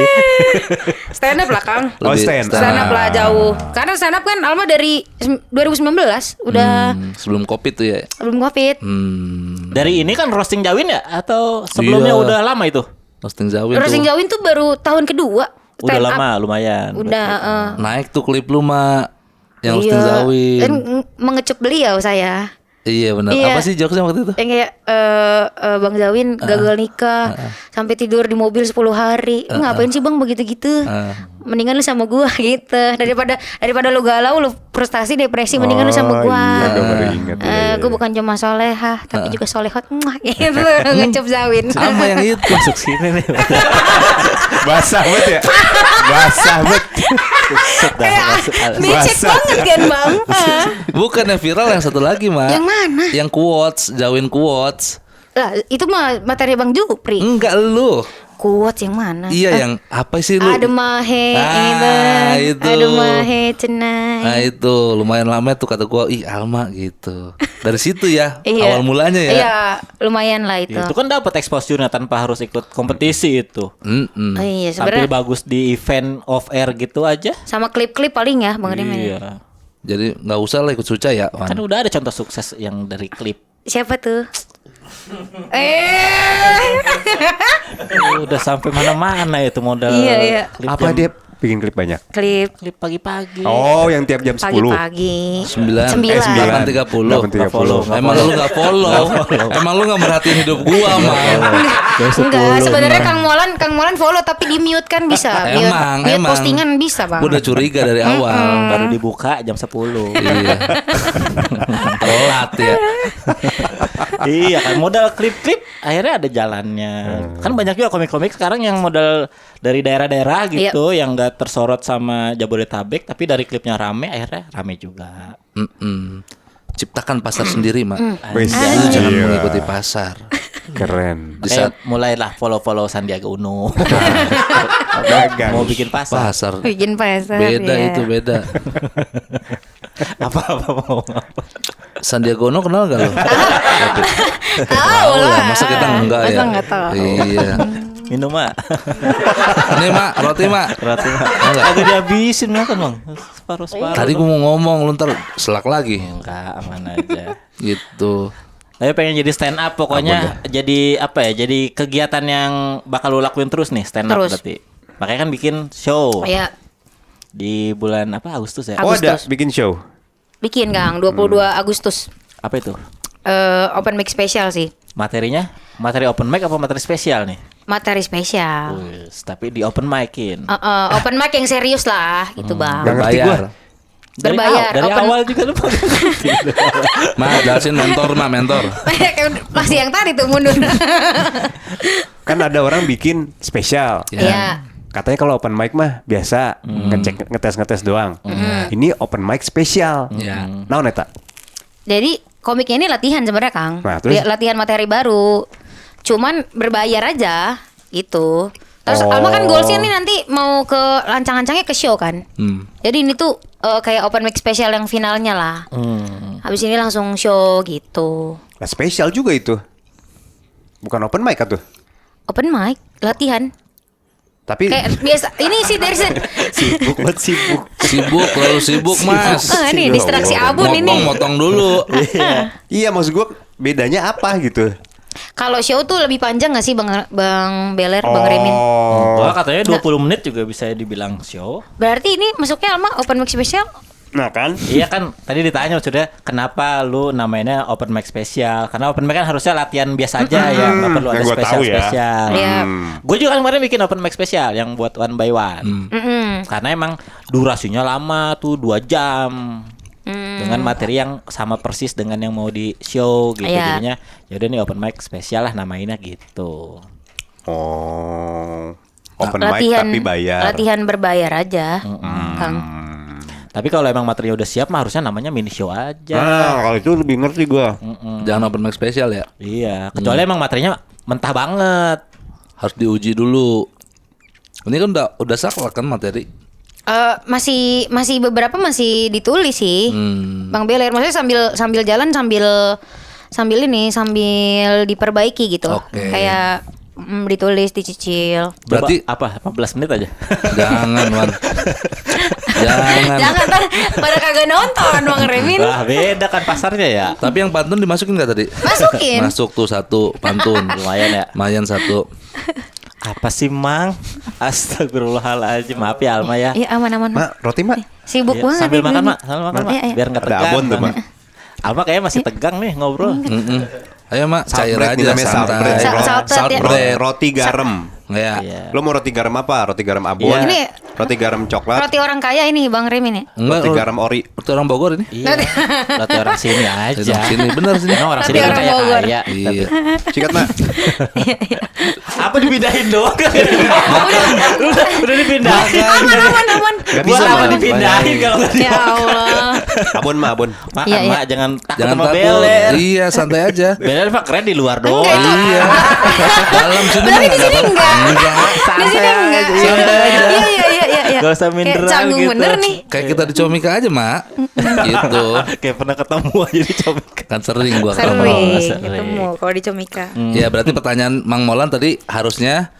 Stand up lah Kang. Oh, stand up. Stand up lah jauh. Karena stand up kan Alma dari 2019 udah Sebelum Covid tuh ya. belum Covid. Dari ini kan roasting Jawin ya? Atau sebelumnya Iya. udah lama itu? Roasting Zawin Roasting tuh. Jawin tuh baru tahun kedua. Udah Stand up. lama lumayan. Udah Naik tuh klip lu Mak. Yang roasting iya. Zawin. Dan mengecup beliau saya. Iya benar. Iya. Apa sih jokesnya waktu itu? Yang kayak Bang Zawin gagal nikah sampai tidur di mobil 10 hari. Ngapain sih Bang begitu-gitu? Mendingan lu sama gua gitu. Daripada lu galau, lu frustasi, depresi, mendingan lu sama gua. Iya, udah baru ingat. Gua bukan cuma solehah, tapi juga solehot. Gitu. Ngecup Zawin. Sama yang itu. Masuk sini nih. Basah banget ya. Basah banget. Becek banget kan Bang? Bukan yang viral yang satu lagi Mak. Yang mana? Yang quotes, Zawin quotes. Lah, itu mah materi Bang Jupri. Enggak lu. Quotes yang mana? Iya yang apa sih lu? Ada mahe itu. Ada mahe cenai. Nah itu lumayan lama tuh kata gua, ih Alma gitu. Dari situ ya Iya. awal mulanya ya. Iya, lumayan lah itu. Itu kan dapat exposure tanpa harus ikut kompetisi itu. Oh iya, Tampil sebenarnya bagus di event off air gitu aja. sama klip-klip paling ya Bang Rimen. Iya. Jadi nggak usah lah ikut Suca ya. Wan. Kan udah ada contoh sukses yang dari klip. Siapa tuh? Udah sampai mana-mana itu modal. Iya. Klip Apa dia bikin klip banyak? Klip klip pagi-pagi. Oh, yang tiap jam 10. pagi-pagi. 9 9. 8.30. 8.30. Emang lu nggak follow? Emang lu nggak merhatiin hidup gua mah? Enggak, sebenarnya Kang Molan follow tapi di mute kan bisa. Emang. Mute postingan bisa, Bang. Gua udah curiga dari awal. Baru dibuka jam 10. Iya. Telat ya. Iya kan modal klip-klip akhirnya ada jalannya. Kan banyak juga komik-komik sekarang yang modal dari daerah-daerah gitu yang gak tersorot sama Jabodetabek tapi dari klipnya rame akhirnya rame juga. Ciptakan pasar sendiri, Mak. Wis, Jangan iya. mengikuti pasar. Keren. Di saat Mulailah follow Sandiaga Uno. Dagang. Mau bikin pasar. pasar Bikin pasar. beda ya. itu beda. Apa mau apa. Sandiaga Uno kenal gak lo? Tahu lah. Masa kita enggak ya? Masa enggak tahu. Iya. Minum mak. Nih Mak, roti Mak. Roti mak. Enggak. Agak dihabisin makan bang. Separuh. Tadi gua mau ngomong, lu ntar selak lagi. Enggak aman aja. Gitu. Tapi pengen jadi stand up pokoknya jadi apa ya? Jadi kegiatan yang bakal lu lakuin terus nih stand up Terus. berarti. Makanya kan bikin show Iya, di bulan apa Agustus ya? Oh, ada Agustus. bikin show. bikin Kang 22 Agustus. Apa itu? Open mic spesial sih. Materinya? Materi open mic apa materi spesial nih? Materi spesial. Wis, tapi di open mic-in. Open mic yang serius lah, gitu Bang. Nggak ngerti Bayar. Berbayar, Dari open- awal juga lu baru ngerti. Mak, jelasin mentor Mak, mentor. Masih yang tadi tuh mundur. Kan ada orang bikin spesial. Iya. Katanya kalau open mic mah biasa ngetes doang. Ini open mic spesial. Iya. Naon eta? Jadi komiknya ini latihan sebenarnya Kang. Nah, terus? Latihan materi baru. Cuman berbayar aja gitu. Terus Oh. Alma kan goalsnya nih nanti mau ke lancang-lancangnya ke show kan. Jadi ini tuh kayak open mic spesial yang finalnya lah. Habis ini langsung show gitu. Nah, spesial juga itu. Bukan open mic tuh. Open mic, latihan. Tapi Kayak biasa. Ini sih dari sibuk banget sibuk. Sibuk, terlalu sibuk, Mas. ini distraksi abun ini. Motong dulu. Iya, maksud gue bedanya apa gitu? Kalau show tuh lebih panjang nggak sih Bang Beler, Bang Remin? Oh. Wah, katanya 20 menit juga bisa dibilang show. Berarti ini masuknya Alma open mic spesial? Nah kan? Iya kan, tadi ditanya sudah kenapa lu namanya open mic spesial? Karena open mic kan harusnya latihan biasa aja ya, nggak perlu ada Yang gua tahu ya. spesial. Iya. Gue juga kan kemarin bikin open mic spesial yang buat one by one. Karena emang durasinya lama tuh 2 jam. Dengan materi yang sama persis dengan yang mau di show gitu. Iya. Jadinya yaudah nih open mic spesial lah namainnya gitu. Oh. Open mic tapi bayar. Latihan berbayar aja, Kang. Tapi kalau emang materinya udah siap mah harusnya namanya mini show aja. Nah, kalau itu lebih ngerti gua. Jangan open mic spesial ya. Iya, kecuali emang materinya mentah banget. Harus diuji dulu. Ini kan udah saklek kan materi. Masih beberapa masih ditulis sih, Bang Beler. Maksudnya sambil jalan sambil diperbaiki gitu. Oke. Kayak ditulis, dicicil. Berarti Coba apa 15 menit aja. jangan, Wan. Jangan. Jangan ntar pada kagak nonton Bang Remin. Wah, beda kan pasarnya ya. Tapi yang pantun dimasukin nggak tadi? Masukin. Masuk tuh 1 pantun. Lumayan ya. Lumayan 1. Apa sih, Mang? Astagfirullahaladzim. Maaf ya Alma ya. Iya aman-aman. Mak, roti mak. Sibuk Iya, banget. sambil ini. makan, Mak. Sambil makan, Mak. Iya, iya. Biar enggak Ada tegang. abon tuh, Mak. Alma kayaknya masih tegang nih ngobrol. Ayo mak, cair Saltbread, aja namanya saltbread. santai. Saltbread, ya. Roti garam. Ya. Iya. Lo mau roti garam apa? Roti garam abon? Iya. Ini Roti garam coklat? roti orang kaya ini Bang Remin ya. Enggak, Roti garam ori? Roti orang Bogor ini. Iya. Roti orang sini aja. Orang sini, bener sini. Emang orang Roti sini kan orang kaya Bogor. kaya. Iya. Sikat mak. Apa dipindahin doang? Udah dipindahin. Aman. Gak Buat bisa apa mak. dipindahin kalau nggak Ya Allah. Abon mak, abon. Makan, Iya, iya. Mak, jangan takut Jangan sama takut. beler. Iya, santai aja. Beler Pak keren di luar doang. Iya. Dalam sini Tapi di nggak sini dapat. enggak. Enggak. Di sini enggak. Santai aja. Iya. Gak usah Kayak minderan canggung gitu. bener nih. Kayak kita di Comika aja, Mak. Gitu. Kayak pernah ketemu aja di Comik. Kan sering gua Sering ketemu. sering. ketemu kalau di Comika. Ya, berarti pertanyaan Mang Molan tadi harusnya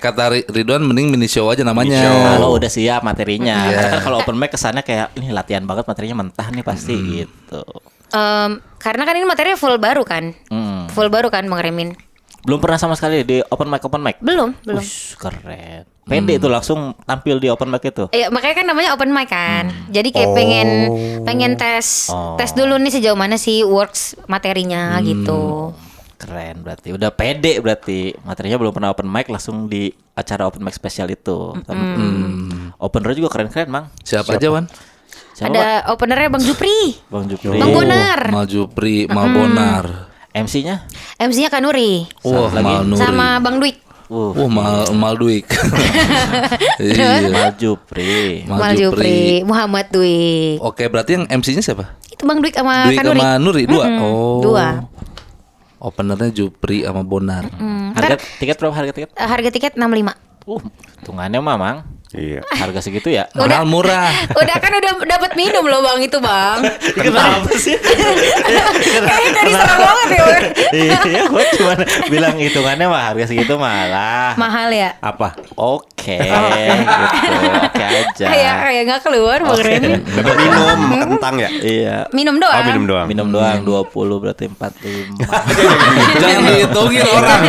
kata Ridwan mending mini show aja namanya. Kalau udah siap materinya. Iya. Karena kan kalau open mic kesannya kayak ini latihan banget materinya mentah nih pasti gitu. Karena kan ini materinya full baru kan. Full baru kan Bang Remin. Belum pernah sama sekali di open mic. Belum. Ush, keren. Pede itu langsung tampil di open mic itu. Iya, makanya kan namanya open mic kan. Jadi kayak pengen tes dulu nih sejauh mana sih works materinya gitu. Keren berarti. Udah pede berarti. Materinya belum pernah open mic langsung di acara open mic spesial itu. Opener juga keren-keren, Mang. Siapa aja, Wan? Siapa, Ada openernya Bang Jupri, Pak? Bang Jupri. Bang Bonar. Mal Jupri, Mal Bonar. MC-nya? MC-nya Kanuri Wah, lagi? Mal Nuri. sama Bang Dwik. Mal Duik. Iya. Mal Jupri. Mal Jupri, Muhammad Dwik. Oke, berarti yang MC-nya siapa? Itu Bang Dwik sama Duik Kanuri. sama Nuri, 2. Oh. 2. Openernya Jupri sama Bonar. Harga tiket berapa harga tiket? Harga tiket 65. Hitungannya Mamang. Iya. Harga segitu ya? Mahal murah. Udah dapat minum loh Bang itu Bang. Kenapa sih? Kayaknya tadi serem banget ya Bang. Iya, gue cuma bilang hitungannya mah harga segitu malah. Mahal ya. Apa? Oke, gitu. Oke aja. Kayak nggak keluar Bang Remin. Dapat minum kentang ya? Iya. Minum doang. Oh, minum doang. Minum doang 20 berarti 45. Jangan dihitungin orang.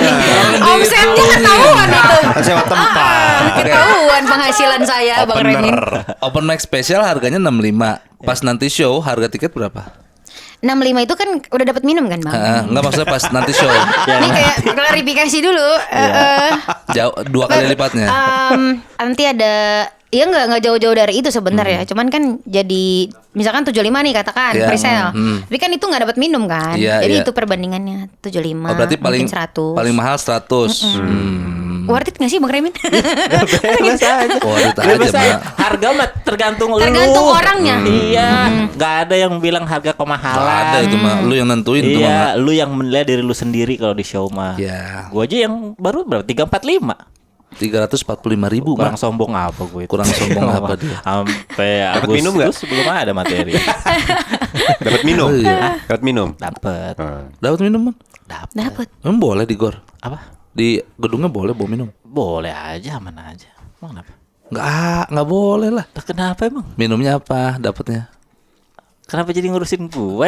Omsetnya ketahuan itu. Kan sewa tempat. Ketahuan penghasilan saya Bang Remin. Open mic spesial harganya 65. Pas nanti show harga tiket berapa? 65 itu kan udah dapat minum kan Bang? Enggak, maksudnya pas nanti show. Ini kayak klarifikasi dulu. Jauh 2 kali lipatnya. Nanti ada ya nggak jauh-jauh dari itu sebenarnya. Cuman kan jadi misalkan 75 nih katakan Iya. presale. Tapi kan itu nggak dapat minum kan. Iya, Jadi iya. itu perbandingannya 75. Oh, berarti paling mungkin 100. paling mahal 100. Worth it nggak sih Bang Remin? Bebas aja. Worth it aja, Bebas aja. Mak. Harga mah tergantung lu. Tergantung orangnya. Iya, nggak ada yang bilang harga kemahalan. Nggak ada itu mah, lu yang nentuin itu mah. Iya, lu yang menilai diri lu sendiri kalau di show mah. Iya. Gua aja yang baru berapa? 345. 345.000 Kurang Mak. sombong apa gue itu? Kurang sombong apa dia? Sampai Dapat minum nggak? Agustus belum ada materi. Dapat minum. Oh, iya. Dapat minum. Dapat. Dapat minum, Man? Dapat. Emang boleh di gor? Apa? Di gedungnya boleh bawa minum? Boleh aja, aman aja. Emang kenapa? Nggak boleh lah. Lah, kenapa emang? Minumnya apa dapatnya? Kenapa jadi ngurusin gue?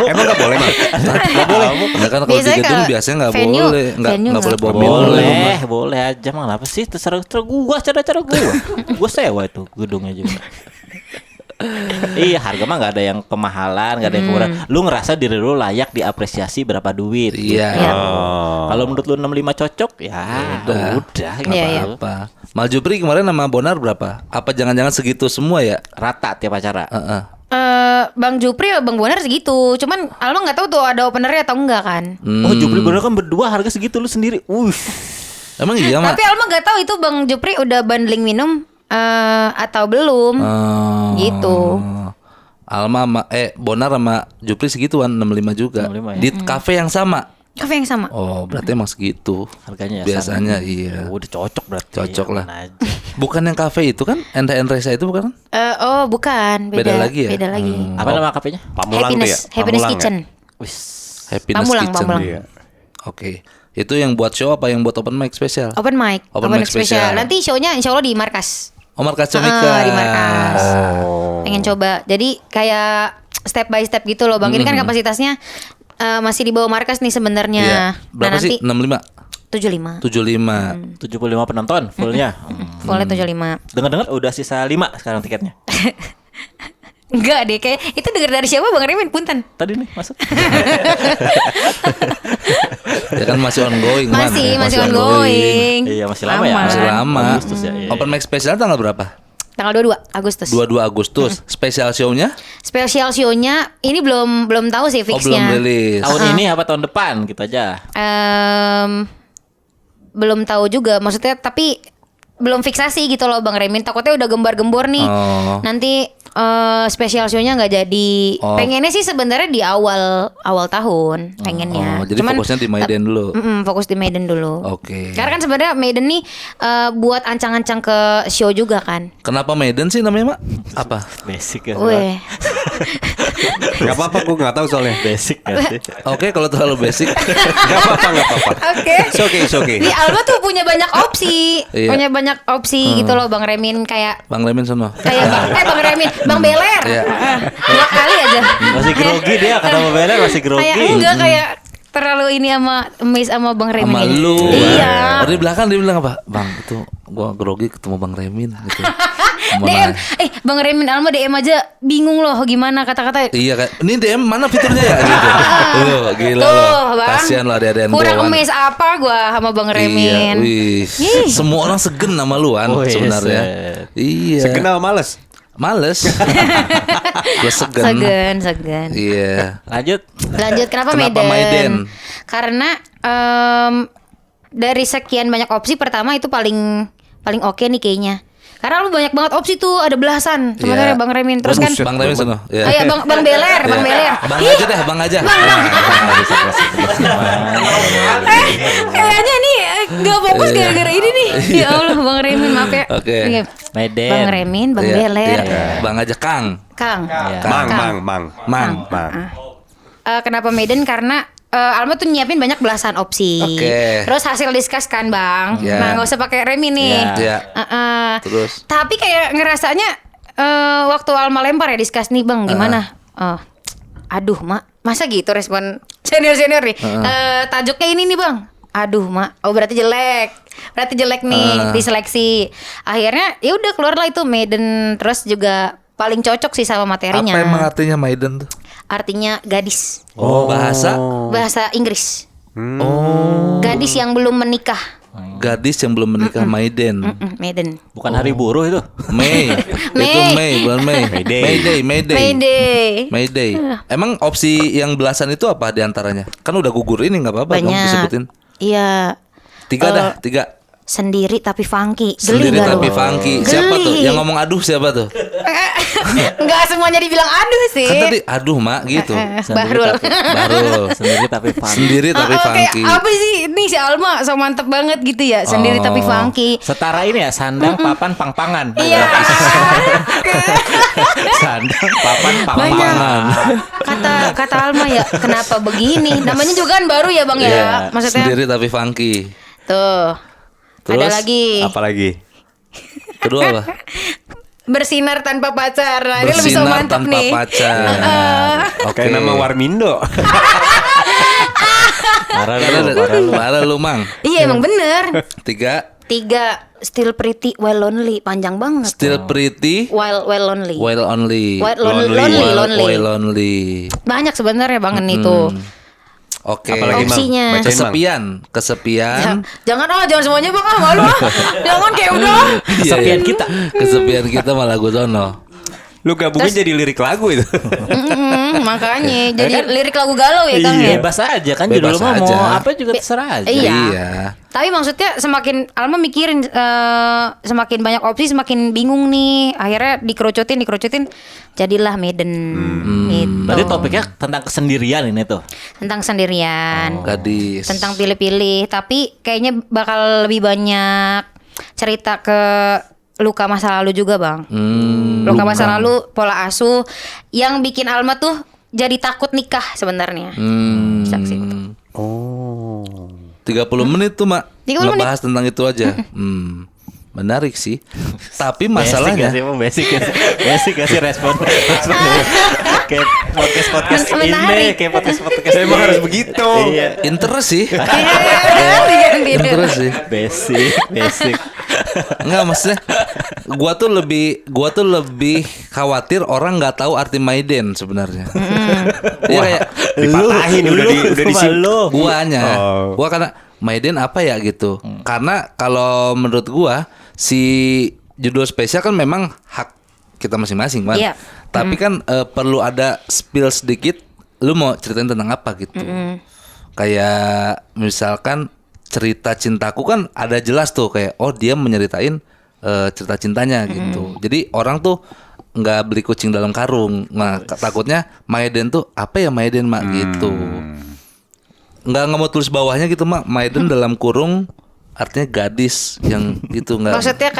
Emang nggak boleh, Bang? Nggak boleh. Ya kan kalau di Biasanya gedung ke biasanya nggak venue- boleh, nggak venue boleh nggak bawa minum. Boleh aja. Emang kenapa sih? Terserah gua, cara gua. Gua sewa itu gedungnya juga. Iya, harga mah nggak ada yang kemahalan, nggak ada yang kemurahan. Lu ngerasa diri lu layak diapresiasi berapa duit? Iya. Iya. Kalau menurut lu 65 cocok, ya udah, nggak Iya, iya. apa-apa. Mal Jupri kemarin sama Bonar berapa? Apa jangan-jangan segitu semua ya? Rata tiap acara. Heeh. Bang Jupri, Bang Bonar segitu. Cuman Alma nggak tahu tuh ada openernya atau enggak kan. Oh, Jupri bener kan berdua harga segitu lu sendiri. Emang iya, Mak? Tapi Alma nggak tahu itu Bang Jupri udah bundling minum atau belum. Gitu. Alma sama Bonar sama Jupri segituan 65 juga. 65 ya? Di kafe yang sama. Kafe yang sama. Oh, berarti emang segitu. Harganya ya Biasanya sama. iya. Ya udah cocok berarti. Cocok lah. Aman aja. Bukan yang kafe itu kan? NTN Reza itu bukan? Oh bukan, Beda beda, lagi ya? Beda lagi. Apa nama kafenya? Pamulang tuh ya? Happiness Pamulang Kitchen. Wis. Happiness Pamulang, Kitchen. Pamulang. Iya. Oke. Itu yang buat show apa yang buat open mic spesial? Open mic, Open mic spesial. Nanti show-nya insya Allah di markas. Oh, Markas Comika. Di markas. Oh. Pengen coba. Jadi kayak step by step gitu loh, Bang. Ini kan kapasitasnya masih di bawah markas nih sebenarnya. Iya. Berapa Nah, sih? nanti 65. 75. 75. 75 penonton fullnya. Fullnya 75. Dengar-dengar udah sisa 5 sekarang tiketnya. Enggak deh, kayak itu denger dari siapa Bang Remin? Punten. Tadi nih masuk. Ya kan masih ongoing, Man. Masih ongoing. Iya, masih lama ya. Masih lama. Agustus ya. Iya. Open mic spesial tanggal berapa? Tanggal 22 Agustus. 22 Agustus. Spesial show-nya? Spesial show-nya ini belum tahu sih Oh, belum fixnya. rilis. Tahun ini apa tahun depan gitu aja. Belum tahu juga, maksudnya tapi belum fiksasi gitu loh Bang Remin. Takutnya udah gembar-gembor nih. Oh. Nanti spesial show-nya nggak jadi. Oh. Pengennya sih sebenarnya di awal tahun pengennya. Oh, jadi fokusnya di Maiden dulu. Fokus di Maiden dulu. Oke. Karena kan sebenarnya Maiden nih buat ancang-ancang ke show juga kan. Kenapa Maiden sih namanya, Mak? Apa? Basic ya. Weh. Gak apa-apa, gue gak tahu soalnya. Basic kan sih. Oke, kalau terlalu basic. Gak apa-apa. Oke. It's okay. Di Alba tuh punya banyak opsi. Iya. Punya banyak opsi gitu loh Bang Remin kayak Bang Lemin sono. Bang Remin, Bang Beler. Iya. 2 kali aja. Masih grogi dia kata Mbak Beler masih grogi. Kayak enggak kayak terlalu ini sama Miss sama Bang Remin. Sama ini. lu. Iya. Oh, di belakang dia bilang apa? Bang, itu gua grogi ketemu Bang Remin gitu. Mau DM, nanya. Bang Remin Alma DM aja bingung loh gimana kata-kata. Iya kan. Ini DM mana fiturnya ya gitu. Gila Tuh, loh. Bang. Kasihan lah adik-adikan Kurang gua, Wan. emes apa gua sama Bang Remin. Iya, wih. Semua orang segen sama lu Wan Oh, sebenarnya. set. Iya. Segen apa males? Males. Gue segen. Segan. Iya. Lanjut. Lanjut kenapa Kenapa Maiden? Karena dari sekian banyak opsi pertama itu paling oke nih kayaknya. Karena lu banyak banget opsi tuh, ada belasan sebenarnya Iya. Bang Remin. Terus kan Bang Remin sono. Iya. Iya Bang Beler, Bang Beler. Bang aja deh, Bang aja. Kayaknya nih nggak fokus gara-gara ini nih. Ya Allah Bang Remin maaf ya. Oke. Iya. Maiden. Bang Remin, Bang Iya, Beler, iya. Bang aja Kang. Kang. Mang. Mang. Kenapa Maiden? Karena Alma tuh nyiapin banyak belasan opsi. Oke. Terus hasil diskus kan Bang. Iya. Nah nggak usah pakai Remi nih. Iya. Terus? Tapi kayak ngerasanya waktu Alma lempar ya diskus nih Bang gimana? Aduh Mak, masa gitu respon senior nih. Tajuknya ini nih Bang. Aduh Mak, oh berarti jelek nih diseleksi. Akhirnya ya udah keluarlah itu Maiden, terus juga paling cocok sih sama materinya. Apa emang artinya Maiden tuh? Artinya gadis. Oh, bahasa. Bahasa Inggris. Oh, Gadis yang belum menikah. gadis yang belum menikah Maiden. Maiden. Bukan hari buruh itu. Mei. Itu Mei, bulan Mei. Mayday. Emang opsi yang belasan itu apa diantaranya? Kan udah gugur ini nggak apa-apa dong Banyak. disebutin. Iya. 3 dah, 3. Sendiri tapi funky. Sendiri gak tapi lu? funky. Siapa tuh? Geli. Yang ngomong aduh siapa tuh? Enggak semuanya dibilang aduh sih. Kan tadi aduh mak gitu. Bahrul. Baru Sendiri tapi fun. sendiri tapi Kayak funky. apa sih? Ini si Alma so mantep banget gitu ya. Sendiri tapi funky. Setara ini ya sandang, papan, pang-pangan. Iya. Sandang, papan, Banyak. pang-pangan. Kata Alma ya, kenapa begini? Namanya juga kan baru ya Bang ya. Iya, Maksudnya Sendiri tapi funky. tuh. Terus? Ada lagi. Apalagi? Kedua apa? Bersinar tanpa pacar. Nah, ini lebih so Bersinar mantep tanpa nih. pacar. Oke. Kayak nama Warmindo. Marah lu mang. Iya emang bener. 3 3 Still Pretty While Lonely. Panjang banget. Still pretty While Lonely. while only. While lonely. While lonely. Banyak sebenarnya Bang itu. Oke. Apalagi Mang? Opsinya. Bacain, Mang. Kesepian. Jangan semuanya Bang, malu ah. Jangan kayak udah. Kesepian Iya. kita. Kesepian kita malah gue sono. Lu gabungin jadi lirik lagu itu. Makanya jadi lirik lagu galau ya Kang ya. Bebas aja kan Bebas judul mah aja. mau apa juga terserah aja. Iya. Tapi maksudnya semakin Alma mikirin semakin banyak opsi semakin bingung nih. Akhirnya dikerucutin jadilah Maiden gitu. Berarti topiknya tentang kesendirian ini tuh. Tentang sendirian. Gadis. Tentang pilih-pilih, tapi kayaknya bakal lebih banyak cerita ke luka masa lalu juga Bang. Luka masa lalu, pola asuh yang bikin Alma tuh jadi takut nikah sebenarnya. Bisa ke situ. Oh. 30 menit tuh mak 30 menit. ngebahas tentang itu aja. Menarik sih. Tapi masalahnya Basic gak sih respon kayak podcast Menarik. ini, kayak podcast Emang harus begitu. Iya. interest sih. Diganti. Interest sih. Basic. Enggak, maksudnya gua tuh lebih khawatir orang nggak tahu arti Maiden sebenarnya. Iya kayak Dipatahin udah guanya. Oh. Gua karena Maiden apa ya gitu. Karena kalau menurut gua si judul spesial kan memang hak kita masing-masing kan. Iya. Tapi kan perlu ada spill sedikit. Lu mau ceritain tentang apa gitu. Kayak misalkan cerita cintaku kan ada jelas tuh kayak oh dia menyeritain cerita cintanya gitu. Jadi orang tuh nggak beli kucing dalam karung. Nah takutnya Maiden tuh apa ya Maiden mak gitu. Nggak mau tulis bawahnya gitu mak Maiden dalam kurung artinya gadis yang gitu nggak. Maksudnya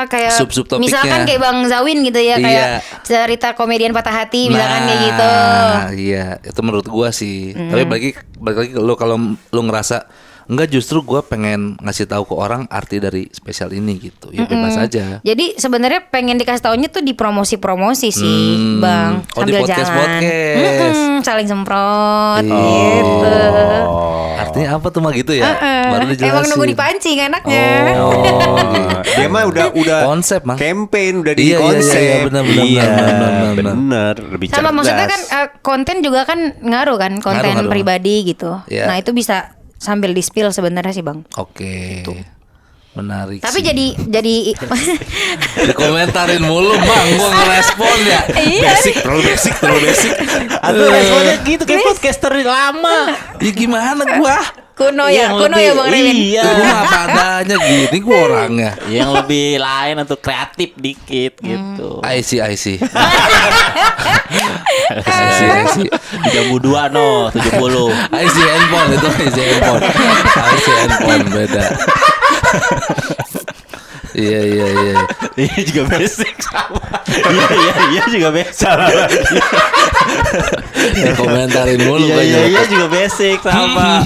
kayak Sub-subtopiknya. misalkan kayak Bang Zawin gitu ya, Iya. kayak cerita komedian patah hati misalkan kayak gitu. Nah, iya, itu menurut gua sih. Tapi balik lagi lu kalau lu ngerasa enggak justru gua pengen ngasih tahu ke orang arti dari spesial ini gitu. Ya bebas aja. Jadi sebenarnya pengen dikasih taunya tuh di promosi sih, Bang. Oh, di Sambil podcast. jalan. Saling semprot Iya. gitu. Artinya apa tuh mah gitu ya? Baru dijelasin. Emang nunggu dipancing anaknya. Dia mah udah Konsep, Mang. campaign udah Iya, di konsep. iya, benar, benar, lebih cerdas. Sama maksudnya kan konten juga kan ngaruh kan, konten Ngaruh. pribadi gitu. Iya. Nah, itu bisa sambil di-spill sebenarnya sih, Bang. Oke. Menarik. Tapi sih. jadi dikomentarin mulu, Bang. Gua ngerespon ya. Iya. Terlalu basic. Aduh responnya gitu kayak podcaster lama. Ya gimana gua? kuno Yang ya lebih- Bang Rimin. Iya. Gua mah apa adanya gini gua orangnya. Yang lebih lain atau kreatif dikit gitu. I see. I see. Jamu 2 no 70. I see handphone itu I see handphone beda. Iya. Iya juga basic sama. Iya juga basic. Komentarin mulu Iya banyak. juga basic sama.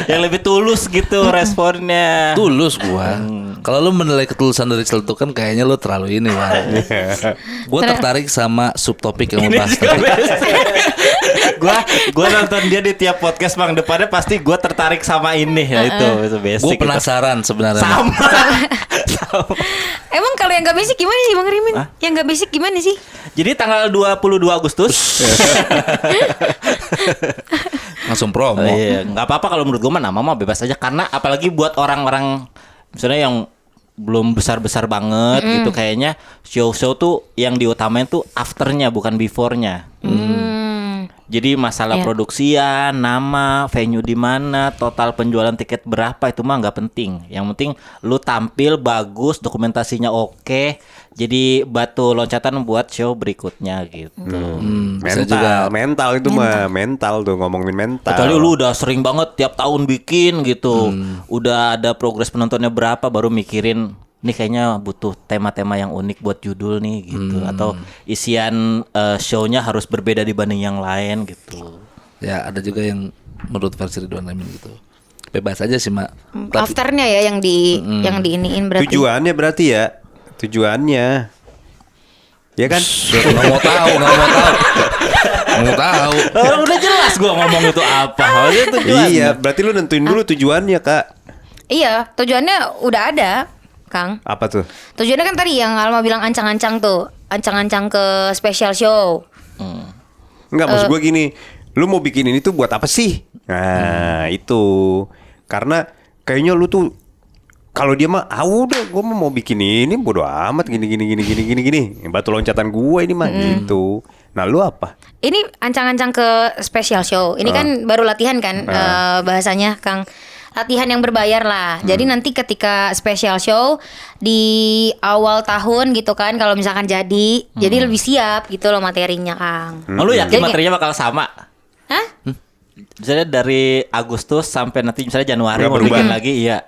Yang lebih tulus gitu responnya. Tulus gua. Kalau lu menilai ketulusan dari Celtuk kan kayaknya lu terlalu ini, Bang. Gua tertarik sama subtopik yang lu bahas tadi. Gua nonton dia di tiap podcast Bang depannya pasti gua tertarik sama ini ya itu basic. Gua penasaran sebenarnya. Sama. Emang kalau yang gak basic gimana sih Bang Rimin? Yang gak basic gimana sih? Jadi tanggal 22 Agustus. Langsung promo. Iya, nggak apa-apa kalau menurut gue mah nama mah bebas aja karena apalagi buat orang-orang misalnya yang belum besar-besar banget gitu kayaknya show tuh yang diutamain tuh afternya bukan beforenya. Jadi masalah Iya. produksian, nama, venue di mana, total penjualan tiket berapa itu mah nggak penting. Yang penting lu tampil bagus, dokumentasinya oke. Jadi batu loncatan buat show berikutnya gitu. Bisa Mental, juga. mental itu mah mental tuh ngomongin mental. Kecuali lu udah sering banget tiap tahun bikin gitu. Udah ada progres penontonnya berapa baru mikirin nih kayaknya butuh tema-tema yang unik buat judul nih gitu. Atau isian show-nya harus berbeda dibanding yang lain gitu. Ya ada juga yang menurut versi Ridwan Kamil gitu. Bebas aja sih Mak. Tapi Afternya ya yang diiniin berarti. Tujuannya berarti ya. Tujuannya. Ya kan? nggak mau tahu. Nggak mau tahu. Udah jelas gua ngomong itu apa. Itu Iya, berarti lu nentuin dulu tujuannya, Kak. Iya, tujuannya udah ada, Kang. Apa tuh? Tujuannya kan tadi yang Alma bilang ancang-ancang tuh, ancang-ancang ke special show. Enggak, maksud gue gini, lu mau bikin ini tuh buat apa sih? Nah, itu. Karena kayaknya lu tuh kalau dia mah, udah gue mau bikin ini bodo amat gini. Batu loncatan gue ini mah gitu. Nah, lu apa? Ini ancang-ancang ke special show. Ini kan baru latihan kan bahasanya, Kang. Latihan yang berbayar lah. Jadi nanti ketika special show di awal tahun gitu kan, kalau misalkan jadi lebih siap gitu loh materinya, Kang. Lu yakin Jadi- materinya bakal sama? Hah? Misalnya dari Agustus sampai nanti misalnya Januari Nggak mau berubah. bikin lagi, iya.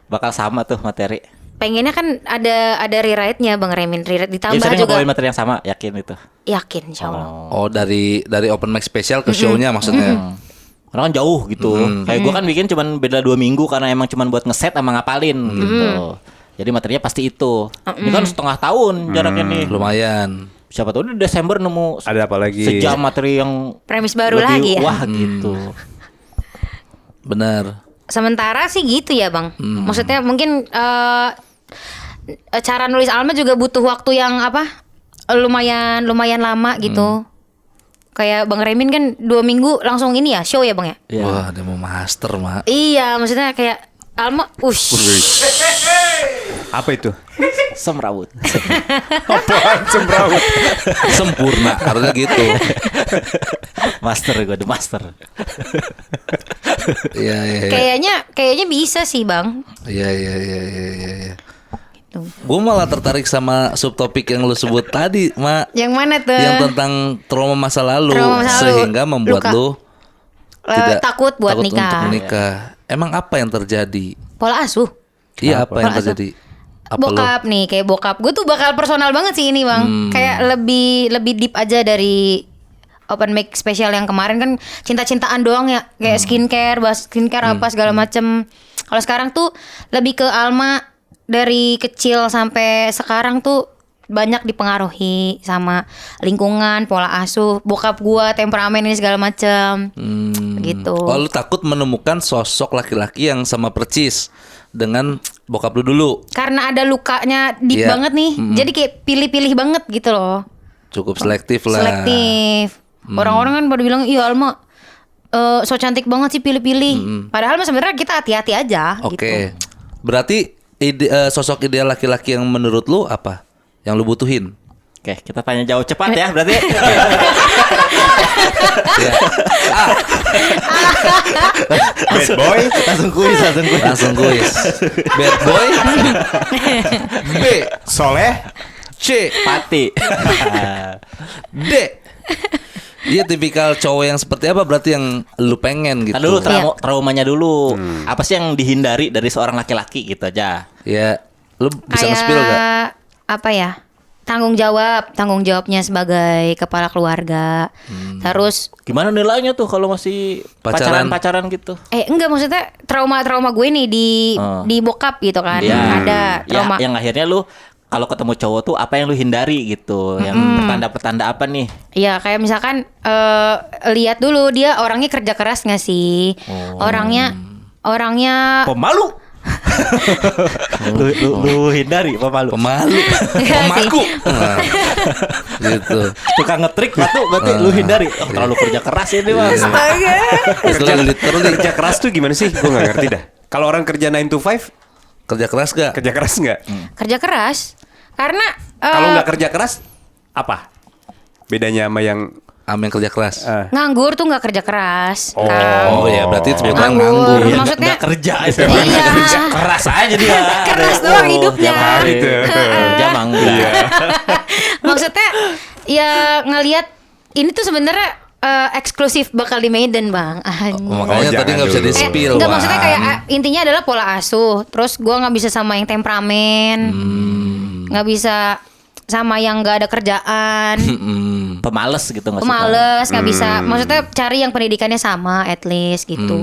Bakal sama tuh materi. Pengennya kan ada rewrite-nya, Bang Remin. Rewrite Ya, ditambah misalnya juga. ngebawain materi yang sama, yakin itu. Yakin insyaallah. Oh dari open mic spesial ke show-nya maksudnya. Karena kan jauh gitu. Kayak gue kan bikin cuman beda 2 minggu karena emang cuman buat ngeset sama ngapalin gitu. Jadi materinya pasti itu. Ini kan setengah tahun jaraknya nih. Lumayan. Siapa tahu di Desember nemu Ada apa lagi? sejam materi yang Premis baru lebih lagi ya. wah gitu. Benar. Sementara sih gitu ya, Bang. Maksudnya mungkin cara nulis Alma juga butuh waktu yang apa? Lumayan lama gitu. Kayak Bang Remin kan 2 minggu langsung ini ya show ya, Bang ya. Iya. Wah dia mau master Mak. Iya, maksudnya kayak Alma, Apa itu? Semrawut. Apaan semrawut? Sempurna harusnya gitu. Master gue, the master. Iya. kayaknya bisa sih, Bang. Iya. Gue malah tertarik sama subtopik yang lu sebut tadi, Mak. Yang mana tuh? Yang tentang trauma masa lalu, Trauma masa lalu. sehingga membuat Luka. lu tidak takut buat nikah. untuk menikah. Emang apa yang terjadi? Pola asuh. Iya, apa yang Pola asuh. terjadi? Apa lu? Bokap nih, kayak bokap gue tuh bakal personal banget sih ini, Bang. Kayak lebih deep aja dari open mic spesial yang kemarin kan cinta-cintaan doang ya, kayak skincare, bahas skincare apa segala macem. Kalau sekarang tuh lebih ke Alma dari kecil sampai sekarang tuh banyak dipengaruhi sama lingkungan, pola asuh, bokap gua, temperamen ini segala macem. Gitu. Oh, lu takut menemukan sosok laki-laki yang sama percis dengan bokap lu dulu. Karena ada lukanya deep Iya. banget nih. Jadi kayak pilih-pilih banget gitu loh. Cukup selektif lah. Selektif. Orang-orang kan pada bilang, "Iya Alma so cantik banget sih pilih-pilih." Padahal mah sebenarnya kita hati-hati aja Oke. gitu. Berarti sosok ideal laki-laki yang menurut lu apa? Yang lu butuhin? Oke, kita tanya jauh cepat ya berarti. Ya. Bad boy? Langsung kuis. Langsung kuis. Bad boy. B. Soleh? C. Pati. D. Iya tipikal cowok yang seperti apa berarti yang lu pengen gitu. Tadi dulu traumanya dulu. Apa sih yang dihindari dari seorang laki-laki gitu aja? Ya, lu bisa Kayak nge-spill gak? apa ya? Tanggung jawabnya sebagai kepala keluarga. Terus Gimana nilainya tuh kalau masih Pacaran. pacaran gitu? enggak, maksudnya trauma gue nih di bokap gitu kan. Ya, Ada trauma. yang akhirnya lu kalau ketemu cowok tuh apa yang lu hindari gitu? Yang pertanda-pertanda apa nih? Iya, kayak misalkan lihat dulu dia orangnya kerja keras nggak sih? Orangnya Pemalu. lu hindari pemalu. Pemalu. Enggak Pemaku. sih. Nah, gitu. Tukang ngetrik berarti lu hindari. Oh, terlalu kerja keras ini Mas. Itu literally Kerja keras tuh gimana sih? Gue gak ngerti dah. Kalau orang kerja 9 to 5, kerja keras gak? kerja keras nggak? Kerja keras karena Kalau nggak kerja keras, apa? Bedanya sama yang Am yang kerja keras. Nganggur tuh nggak kerja keras. Oh ya, berarti itu bukan Nganggur. nganggur. Maksudnya Nggak kerja itu. Iya. Keras aja dia. Keras doang hidupnya. Tiap hari tuh. Kerja mah enggak. Maksudnya ya ngelihat ini tuh sebenarnya eksklusif bakal di Medan bang. Makanya tadi nggak bisa dulu. di-spill. Enggak, Wan. maksudnya kayak intinya adalah pola asuh. Terus gua nggak bisa sama yang temperamen, nggak bisa sama yang nggak ada kerjaan, Pemales gitu nggak suka. pemales, nggak bisa. Maksudnya cari yang pendidikannya sama, at least gitu.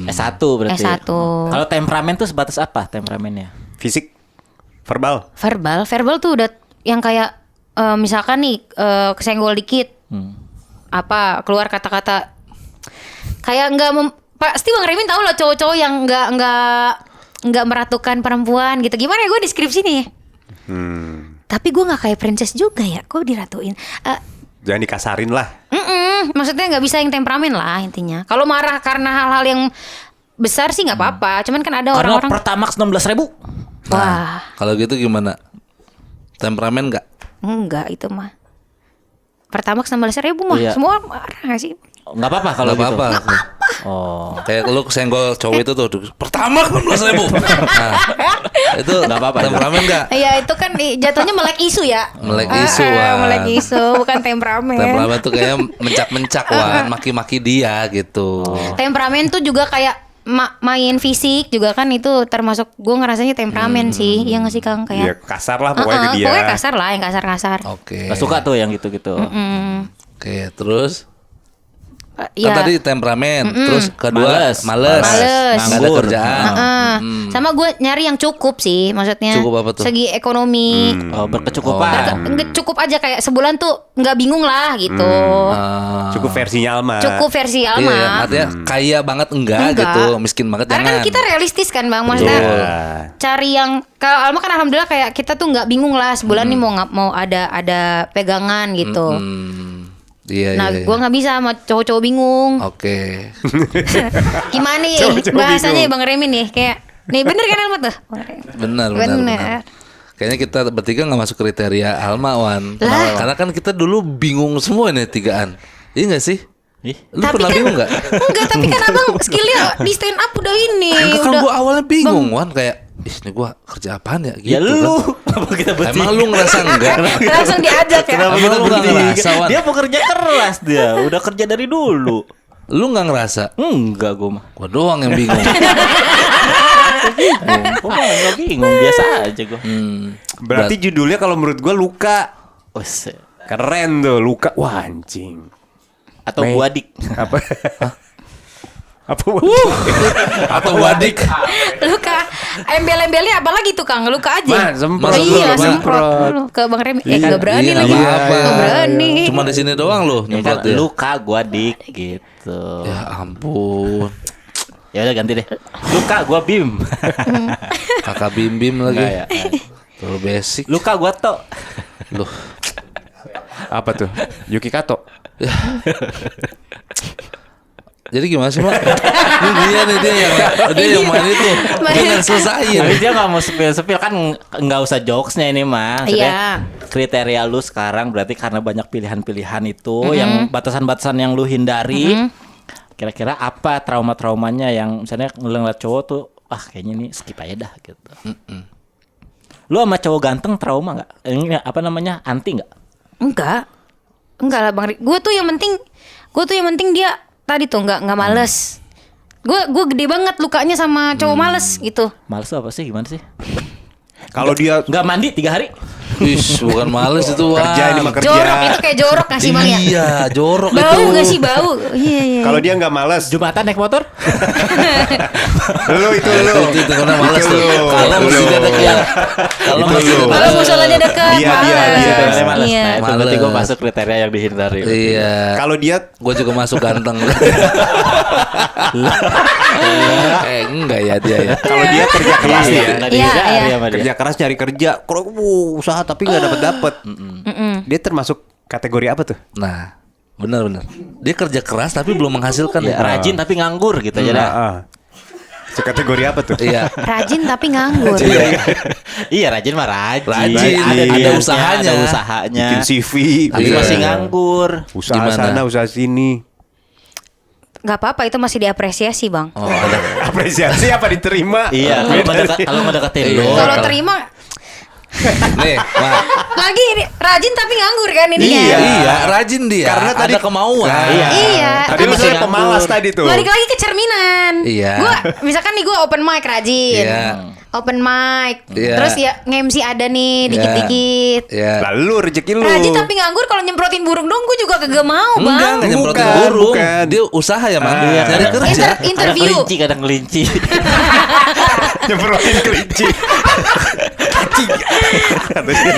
S1 berarti. S1. Kalau temperamen tuh sebatas apa temperamennya? Fisik, verbal. Verbal tuh udah yang kayak misalkan nih kesenggol dikit, apa keluar kata-kata kayak pasti Bang Remin tahu lah cowok-cowok yang nggak meratukan perempuan gitu. Gimana ya gue deskripsi nih? Tapi gue nggak kayak princess juga ya, kok diratuin. Jangan dikasarin lah. Maksudnya nggak bisa yang temperamen lah intinya. Kalau marah karena hal-hal yang besar sih nggak apa-apa. Cuman kan ada Karena orang-orang. Pertamax 16.000. Wah, Kalau gitu gimana? Temperamen nggak? enggak itu mah. Pertama 16.000 mah Iya. semua marah gak sih? Nggak apa-apa kalau Nggak gitu. apa-apa. Oh. Kayak lu kesenggol cowok itu tuh pertama 16.000. Nah, itu Nggak apa-apa, temperamen nggak? Iya itu kan jatuhnya melek isu ya. Melek isu, Wan. melek isu bukan temperamen. Temperamen tuh kayak mencak-mencak, Wan, maki-maki dia gitu. Temperamen tuh juga kayak main fisik juga kan itu termasuk gue ngerasanya temperamen sih. Iya nggak sih Kang Ya kayak. kasar lah pokoknya ke dia. Pokoknya kasar lah yang kasar-kasar. Oke. Nggak suka tuh yang gitu-gitu. Oke, terus Iya. kan tadi temperamen, terus kedua Males. males, Males. nggak ada Nganggur. kerjaan. Sama gue nyari yang cukup sih, maksudnya. Cukup apa tuh? Segi ekonomi. Oh, berkecukupan. Nggak cukup aja kayak sebulan tuh nggak bingung lah gitu. Cukup versinya Alma. Cukup versi Iya, Alma. artinya kaya banget enggak Enggak. gitu, miskin banget Karena jangan. kan kita realistis kan bang, maksudnya Betul. cari yang kalau Alma kan alhamdulillah kayak kita tuh nggak bingung lah sebulan nih mau ada pegangan gitu. Iya, Nah, iya, gue nggak bisa sama cowok-cowok bingung. Oke. Gimana nih Cowok-cowok bahasanya bingung. Bang Remin nih kayak nih bener kan Alma tuh? Benar. Kayaknya kita bertiga nggak masuk kriteria Alma, Wan. Lah. Karena kan kita dulu bingung semua nih tigaan. Iya nggak sih? Ih. Lu pernah bingung nggak? Enggak, tapi kan abang skillnya di stand up udah ini. Enggak, kan udah gue awalnya bingung, Wan, kayak ini gue kerja apaan ya? Gitu Ya lu. kan. Apa kita bertiga? Emang lu ngerasa enggak? langsung diajak ya. Kenapa Kita lu nggak bertiga? ngerasa, Wan? Wan. Dia pekerja keras dia. Udah kerja dari dulu. Lu nggak ngerasa? Enggak gue mah. Gue doang yang bingung. Gue mah nggak bingung. Biasa aja gue. Berarti judulnya kalau menurut gua Luka. Wes. Keren tuh Luka. Wah anjing. Atau gua dik. Apa? Apa? Atau wadik. Luka embel-embelnya apalagi tuh Kang? Luka aja. Man, semprot. Iya, Semprot. semprot. Lu ke Bang Remi. Enggak berani Iya, lagi. nggak apa-apa. Nggak berani. Cuma di sini doang lu Ya kan, nyemprot ya. lu kak gua dik gitu. Ya ampun. Ya udah ganti deh. Lu kak gua bim. Kakak bim-bim lagi. Enggak ya. Terlalu basic. Lu kak gua to. Lu. Apa tuh? Yuki Kato. Jadi gimana sih, Mak? Ini dia yang main itu. Jangan selesain. Tapi dia nggak mau sepil kan nggak usah jokesnya ini mah. Maksudnya, Iya. kriteria lu sekarang berarti karena banyak pilihan-pilihan itu yang batasan-batasan yang lu hindari. Kira-kira apa trauma-traumanya yang misalnya ngeliat cowok tuh, kayaknya ini skip aja dah gitu. Lu sama cowok ganteng trauma nggak? Ini apa namanya anti nggak? Enggak lah Bang. Gue tuh yang penting dia tadi tuh nggak males. Gue gede banget lukanya sama cowok males gitu. Males tuh apa sih? Gimana sih? Kalau dia Nggak mandi 3 hari? Wis, bukan males itu, Wan. kerja ini mah kerja. Jorok itu kayak jorok gak sih Bang ya? Iya, jorok itu. Bau gak sih bau? Iya. Kalau dia nggak males, Jumatan naik motor? lu itu lu. Itu karena males Itu tuh. lu. Kalau Itu masih lu. dekat ya. Kalau Itu masih lu. dekat. Kalau musolanya dekat, Dia. males. Males. Iya. Nah, itu berarti gue Males. masuk kriteria yang dihindari. Iya. Kalau dia Gue juga masuk ganteng. Enggak ya dia ya. kalau dia kerja keras nih ya. Nggak Iya, dihindari iya. sama dia. Kerja keras cari kerja, kalau usaha tapi nggak dapat. Dia termasuk kategori apa tuh? Nah, benar. Dia kerja keras tapi belum menghasilkan Ya, ya. rajin tapi nganggur gitu aja dah. Ah. Kategori apa tuh? Iya. Rajin tapi nganggur. Iya, rajin mah rajin. Rajin, ada niatnya, usahanya. ada usahanya. Bikin CV, Tapi Iya. masih nganggur. usaha Gimana? sana, usaha sini. Gak apa-apa, itu masih diapresiasi bang. Oh, ada. Apresiasi apa diterima? Iya, kalau ngedeketin Iya. lu. Kalau terima Nih, Mak. lagi ini, rajin tapi nganggur kan ini Iya. kan. Iya, rajin dia. Karena tadi- ada kemauan. Iya. Iya. Tadi Tapi lu masih saya nganggur. pemalas tadi tuh. balik lagi ke cerminan. Iya. Gua misalkan nih gue open mic rajin. Iya. Open mic. Iya. Terus ya nge-MC ada nih dikit-dikit. Iya. Lalu rezeki lu. Rajin tapi nganggur, kalau nyemprotin burung dong gue juga kagak mau Enggak, bang. enggak nyemprotin Bukan, burung. bukan. Dia usaha ya, Mang. Iya. Cari kerja. Interview. Kadang kelinci. Nyemprotin kelinci.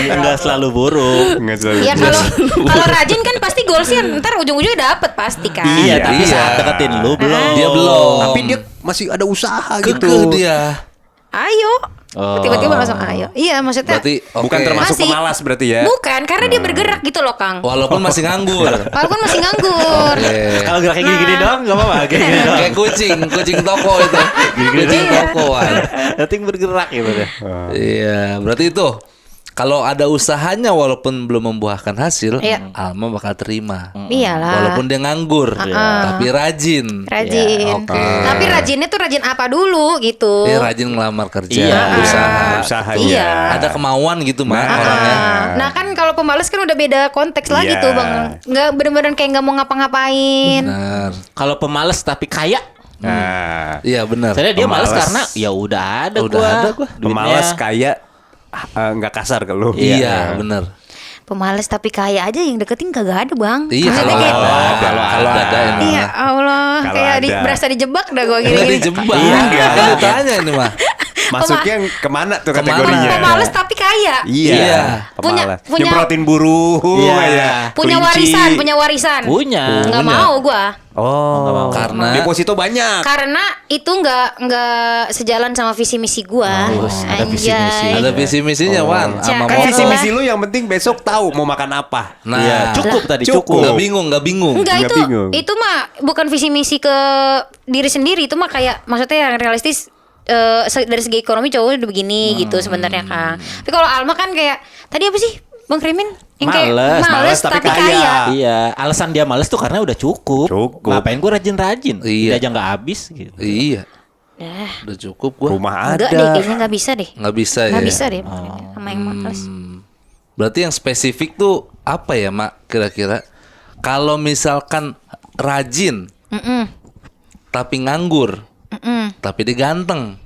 Enggak selalu burung. Enggak selalu. Ya kalau rajin kan pasti goalsnya ntar ujung-ujungnya dapet pasti kan. Iya, tapi Iya. saat deketin lu belum. Dia belum. Tapi dia masih ada usaha Kekeh gitu. dia. Ayo. Oh. Tiba-tiba langsung ayo. Iya maksudnya. Berarti oke. Bukan termasuk Masih. pemalas berarti ya. Bukan, karena dia bergerak gitu loh Kang. Walaupun masih nganggur. Walaupun masih nganggur. Oke. Kalau gerak kayak gini-gini Nah. doang enggak apa-apa, kayak gini doang. Kayak kucing toko itu. Kucing Iya. tokoan. Nanti bergerak gitu deh. Iya, berarti itu kalau ada usahanya walaupun belum membuahkan hasil, Iya. Alma bakal terima. Iyalah. Walaupun dia nganggur, tapi rajin. Rajin. Ya, oke. Tapi rajinnya tuh rajin apa dulu gitu. Dia rajin ngelamar kerja, Iya. usaha. Usahanya. Iya. Ada kemauan gitu, Mak, Nah. orangnya. Nah kan kalau pemalas kan udah beda konteks lagi Iya. tuh bang. Nggak bener-bener kayak nggak mau ngapa-ngapain. Benar. Kalau pemales tapi kaya, Nah, Iya, benar. saya dia males Pemalas. karena ya udah ada Udah ada gua. pemalas kaya nggak kasar ke lu. Iya, benar. Pemalas tapi kaya aja yang deketin kagak ada bang. Iya, Maksudnya kalau kayak, ada, kalau ada emang. Iya Allah, Kalau kayak ada. berasa dijebak dah gue Enggak gini-gini. dijebak. Iya. Kan ditanya ini mah. Masuknya kemana tuh Kemana? kategorinya? Pemalas tapi kaya. Iya. Iya. Pemalas. Punya- Nyemprotin burung Iya. ya. Punya kelinci. warisan. punya. Nggak Punya. mau gua. Oh, Karena- deposito banyak. Karena itu nggak sejalan sama visi misi gua. ada visi misi. Anjay. Ada visi misinya, Wan, sama Kayak motor. Visi misi lu yang penting besok tahu mau makan apa. Nah, Iya, cukup tadi, cukup. cukup. Nggak bingung. Enggak, Nggak itu bingung. itu mah bukan visi misi ke diri sendiri, itu mah kayak maksudnya yang realistis. Dari segi ekonomi cowok udah begini gitu sebenarnya Kang. Tapi kalau Alma kan kayak tadi apa sih Bang Krimin? Yang kayak Males, males tapi kaya. Iya, alasan dia males tuh karena udah cukup. Cukup. Ngapain gue rajin-rajin? Iya. Dia aja nggak habis gitu. Iya, Dah, udah cukup gua. Rumah enggak ada. deh, kayaknya nggak bisa deh. Nggak bisa ya. Nggak bisa deh sama yang males. Berarti yang spesifik tuh apa ya, Mak? Kira-kira kalau misalkan rajin Mm-mm. tapi nganggur, Mm-mm. tapi dia ganteng.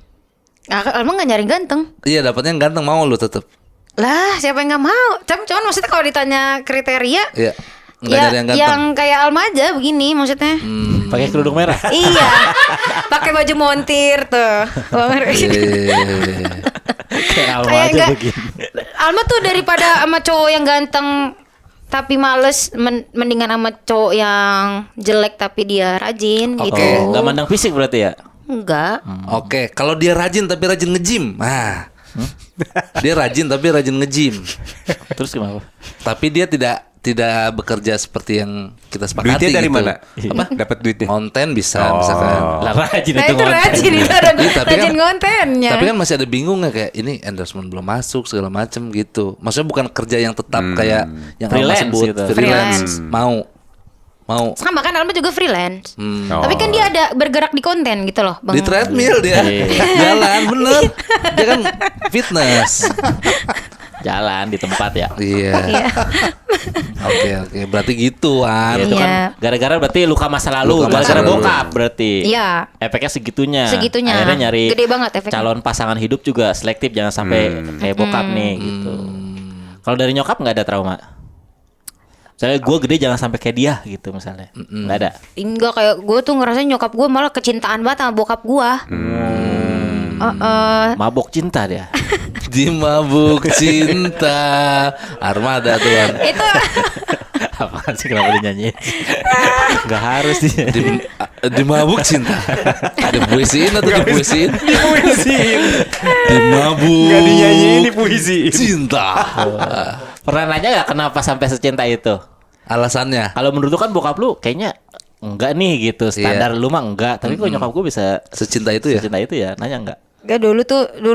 Alma nggak nyari ganteng. Iya, dapatnya yang ganteng, mau lu tetep. Lah, siapa yang nggak mau? Cuman maksudnya kalau ditanya kriteria, Iya. Nggak ya nyari yang ganteng. yang kayak Alma aja begini maksudnya. Pakai kerudung merah. Iya, pakai baju montir tuh. Iya. Kayak Alma Kayak aja enggak. begini. Alma tuh daripada sama cowok yang ganteng tapi males, mendingan sama cowok yang jelek tapi dia rajin gitu. Oh, nggak mandang fisik berarti ya? Enggak. Oke, kalau dia rajin tapi rajin nge-gym. Nah. Dia rajin tapi rajin nge-gym. Terus gimana? Tapi dia tidak bekerja seperti yang kita sepakati. Duitnya dari gitu. mana? Apa? Dapat duitnya. Konten bisa Oh. misalkan. Lah rajin Nah itu ngonten. rajin itu ada Iya, tapi rajin kan- kontennya. Tapi kan masih ada bingungnya kayak ini endorsement belum masuk segala macem gitu. Maksudnya bukan kerja yang tetap kayak yang Alma Freelance sebut gitu. freelance. Freelance. Mau. sama kan Alma juga freelance. Oh. Tapi kan dia ada bergerak di konten gitu loh, Bang. Di treadmill dia. Jalan bener. Dia kan fitness. Jalan di tempat ya. Iya. Iya. Oke. Berarti gitu, Wan. Ya, itu kan Iya. gara-gara berarti luka masa lalu, Luka masa gara-gara lalu. bokap berarti. Iya. Efeknya segitunya. Segitunya. Akhirnya nyari Gede banget efeknya. calon pasangan hidup juga selektif, jangan sampai kayak bokap nih gitu. Kalau dari nyokap nggak ada trauma. Misalnya gue gede jangan sampai kayak dia gitu misalnya. Nggak ada. Enggak, kayak gue tuh ngerasain nyokap gue malah kecintaan banget sama bokap gue. Mabok cinta dia. Di mabuk cinta. Armada tuh, Wan. Itu Apaan sih kenapa dinyanyiin? Nggak harus dia. Di mabuk cinta. Dipuisiin atau dipuisiin? Dipuisiin. Di mabuk Nggak dinyanyiin, dipuisiin. cinta. Pernah nanya nggak kenapa sampai secinta itu? Alasannya. Kalau menurut lu kan bokap lu kayaknya enggak nih gitu. Standar lu mah enggak. Tapi kok nyokap gue bisa Secinta itu ya. secinta itu ya, nanya enggak? Gak, dulu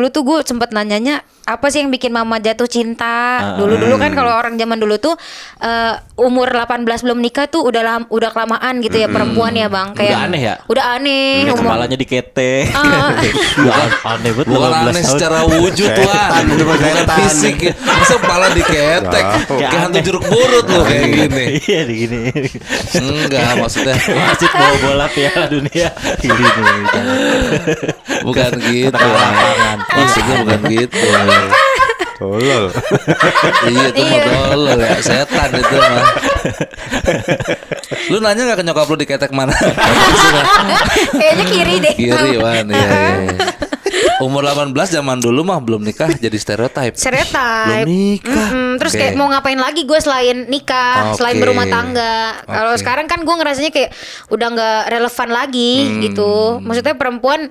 tuh gue sempet nanyanya apa sih yang bikin mama jatuh cinta. Dulu kan kalau orang zaman dulu tuh umur 18 belum nikah tuh udah kelamaan gitu ya perempuan ya bang. Kayak Udah aneh ya? Udah aneh. Ini umur- kepalanya dikete. Aneh banget. Bukan 18 aneh tahun. secara wujud Setan, itu mah bukan setan. fisik ya. Masa kepala diketek kayak hantu jeruk purut loh kayak gini. Iya gini. Enggak, maksudnya Wasit bawa bola Piala Dunia. Gini. bukan gitu. lapangan. Maksudnya bukan gitu. Tolol. Iya itu mah tolol ya, setan itu mah. Lu nanya gak ke nyokap lu diketek mana? Kayaknya kiri deh. Kiri Wan, iya. Umur 18 zaman dulu mah belum nikah jadi stereotip. Stereotype. Belum nikah. Terus Oke. kayak mau ngapain lagi gue selain nikah, selain Oke. berumah tangga. Kalau Oke. sekarang kan gue ngerasanya kayak udah nggak relevan lagi gitu. Maksudnya perempuan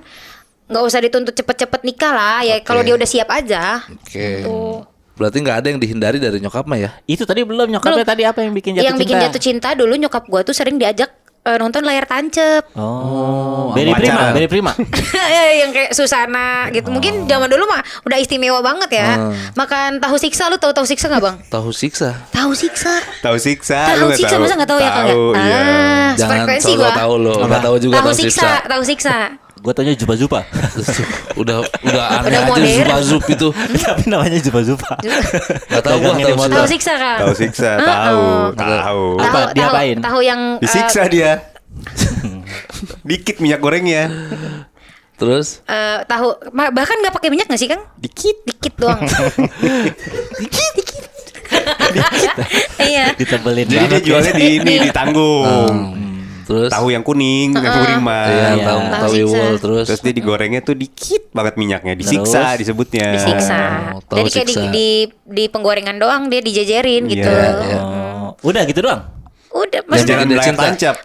nggak usah dituntut cepet-cepet nikah lah. Ya Oke. kalau dia udah siap aja. Oke. Berarti nggak ada yang dihindari dari nyokap mah ya? Itu tadi belum nyokapnya Belum. tadi apa yang bikin jatuh Yang cinta? bikin jatuh cinta dulu nyokap gue tuh sering diajak nonton layar tancep. Oh, Beri pacaran. Prima. Yang kayak Susana gitu. Mungkin zaman dulu mah udah istimewa banget ya. Makan tahu siksa, lu tahu siksa nggak bang? Tahu siksa. Tahu siksa. Tahu siksa, Tahu lu nggak siksa tahu. masa nggak tahu ya Kang? Tahu, iya. Jangan Frekuensi selalu gua. tahu lo, nggak tahu juga Tahu tahu siksa. tahu siksa. Gue tanya Juba-Juba. udah aneh Udah aja modern. zup itu. Tapi namanya Juba-Juba. Gak tahu gua Dagangin tahu di Tahu siksa. siksa kan? Tahu siksa, tahu. Apa, diapain? Tahu yang Disiksa dia. Dikit minyak gorengnya. Terus tahu bahkan nggak pakai minyak nggak sih Kang? Dikit doang. Iya. Ditebelin Jadi dia banget. jualnya di ini di tanggung. terus Tahu yang kuning, yang kuning mah. iya, Iya. tahu Tahu tahu siksa. iwul terus. Terus dia digorengnya tuh dikit banget minyaknya, disiksa disebutnya. Disiksa. tahu Jadi kayak siksa. di penggorengan doang dia dijejerin gitu. iya. Oh, udah gitu doang. Udah Dan maksudnya jangan dia layar cinta. tancap.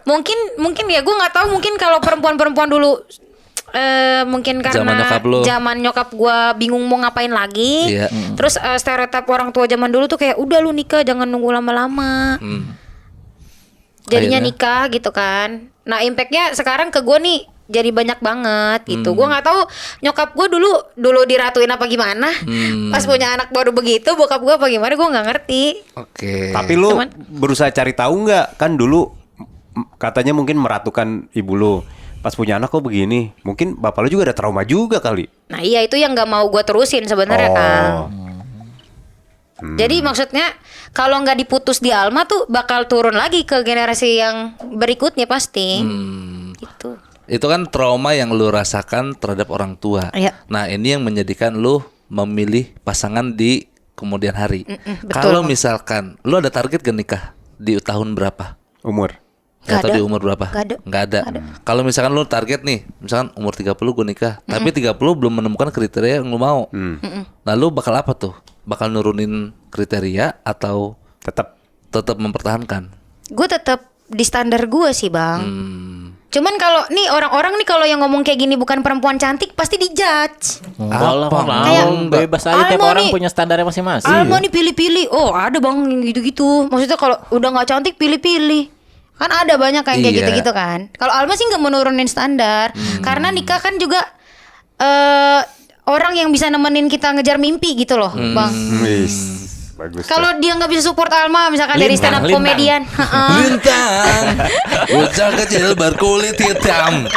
mungkin ya gue nggak tahu mungkin kalau perempuan dulu mungkin karena Zaman nyokap lu. zaman nyokap gue bingung mau ngapain lagi. Iya. Terus stereotip orang tua zaman dulu tuh kayak udah lu nikah jangan nunggu lama-lama. Jadinya Akhirnya? nikah gitu kan. Nah impactnya sekarang ke gue nih jadi banyak banget gitu. Gue nggak tahu nyokap gue dulu diratuin apa gimana. Pas punya anak baru begitu bokap gue apa gimana gue nggak ngerti. Oke. Tapi lu Cuman- berusaha cari tahu nggak? Kan dulu katanya mungkin meratukan ibu lu. Pas punya anak kok begini. Mungkin bapak lu juga ada trauma juga kali. Nah iya itu yang nggak mau gue terusin sebenarnya Kang. Jadi maksudnya kalau nggak diputus di Alma tuh bakal turun lagi ke generasi yang berikutnya pasti. Gitu. Itu kan trauma yang lu rasakan terhadap orang tua. Iya. Nah, ini yang menjadikan lu memilih pasangan di kemudian hari. betul. Kalau misalkan lu ada target gak nikah di tahun berapa? Umur. Gak Atau ada. di umur berapa? Gak ada. Kalau misalkan lu target nih, misalkan umur 30 gue nikah, tapi 30 belum menemukan kriteria yang lu mau. Nah, lu bakal apa tuh? Bakal nurunin kriteria atau tetap mempertahankan? Gue tetap di standar gue sih bang. Cuman kalau nih orang-orang nih kalau yang ngomong kayak gini bukan perempuan cantik pasti dijudge. Enggak lah, Apa? mau Kayak, bebas aja tiap Alma orang nih- punya standarnya masing-masing. Alma nih pilih-pilih. Oh ada bang yang gitu-gitu. Maksudnya kalau udah nggak cantik pilih-pilih. Kan ada banyak kayak Iya. gitu-gitu kan. Kalau Alma sih nggak menurunin standar. Karena nikah kan juga orang yang bisa nemenin kita ngejar mimpi gitu loh bang. Wis, bagus. Kalau dia nggak bisa support Alma misalkan dari stand up Lintang. komedian. Heeh. Lintang, bocah kecil berkulit hitam.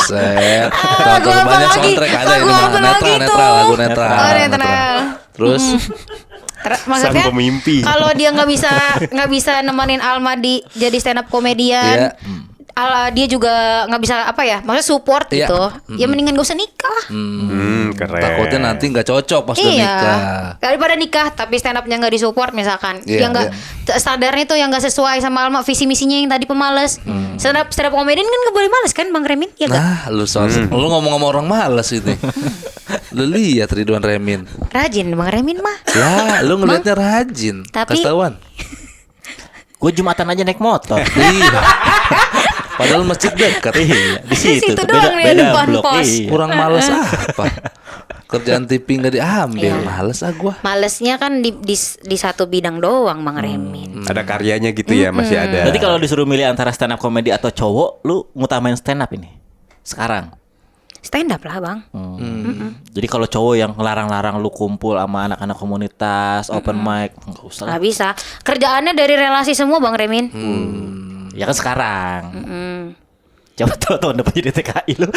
Set. Lagu apa Banyak lagi? soundtrack ada Lagu ini mah. apa lagi Netral, tuh? lagu netral. Oh, netral. Terus Maksudnya Sang pemimpi. kalau dia nggak bisa nemenin Alma di jadi stand up komedian, dia juga nggak bisa apa ya, maksudnya support Iya. gitu. Ya mendingan gak usah nikah. Keren. takutnya nanti nggak cocok pas udah Iya, nikah. daripada nikah tapi stand upnya nggak disupport misalkan, Iya, yang nggak standarnya tuh yang nggak sesuai sama Alma visi misinya yang tadi pemales. Stand up komedian kan nggak boleh males kan Bang Remin? Ya nggak? Nah, lu ngomong sama orang malas ini. Lu lihat Ridwan Remin. Rajin Bang Remin mah. Ya, lu ngelihatnya rajin. Tapi- Kasih tauan. Gue Jumatan aja naik motor. Iya. Padahal masjid dekat. Iya, di situ. Situ tuh. doang nih, depan blok. pos. Iya. Kurang males apa? Kerjaan TV nggak diambil, Iya. males gua. Malesnya kan di satu bidang doang Bang Remin. Ada karyanya gitu ya, masih ada. Berarti kalau disuruh milih antara stand up komedi atau cowok, lu ngutamain stand up ini sekarang. Stand up lah Bang. Jadi kalau cowok yang ngelarang-larang lu kumpul sama anak-anak komunitas, open mic, nggak usah lah. Nggak bisa. Kerjaannya dari relasi semua Bang Remin. Ya kan sekarang. Coba tahun depan jadi TKI lu.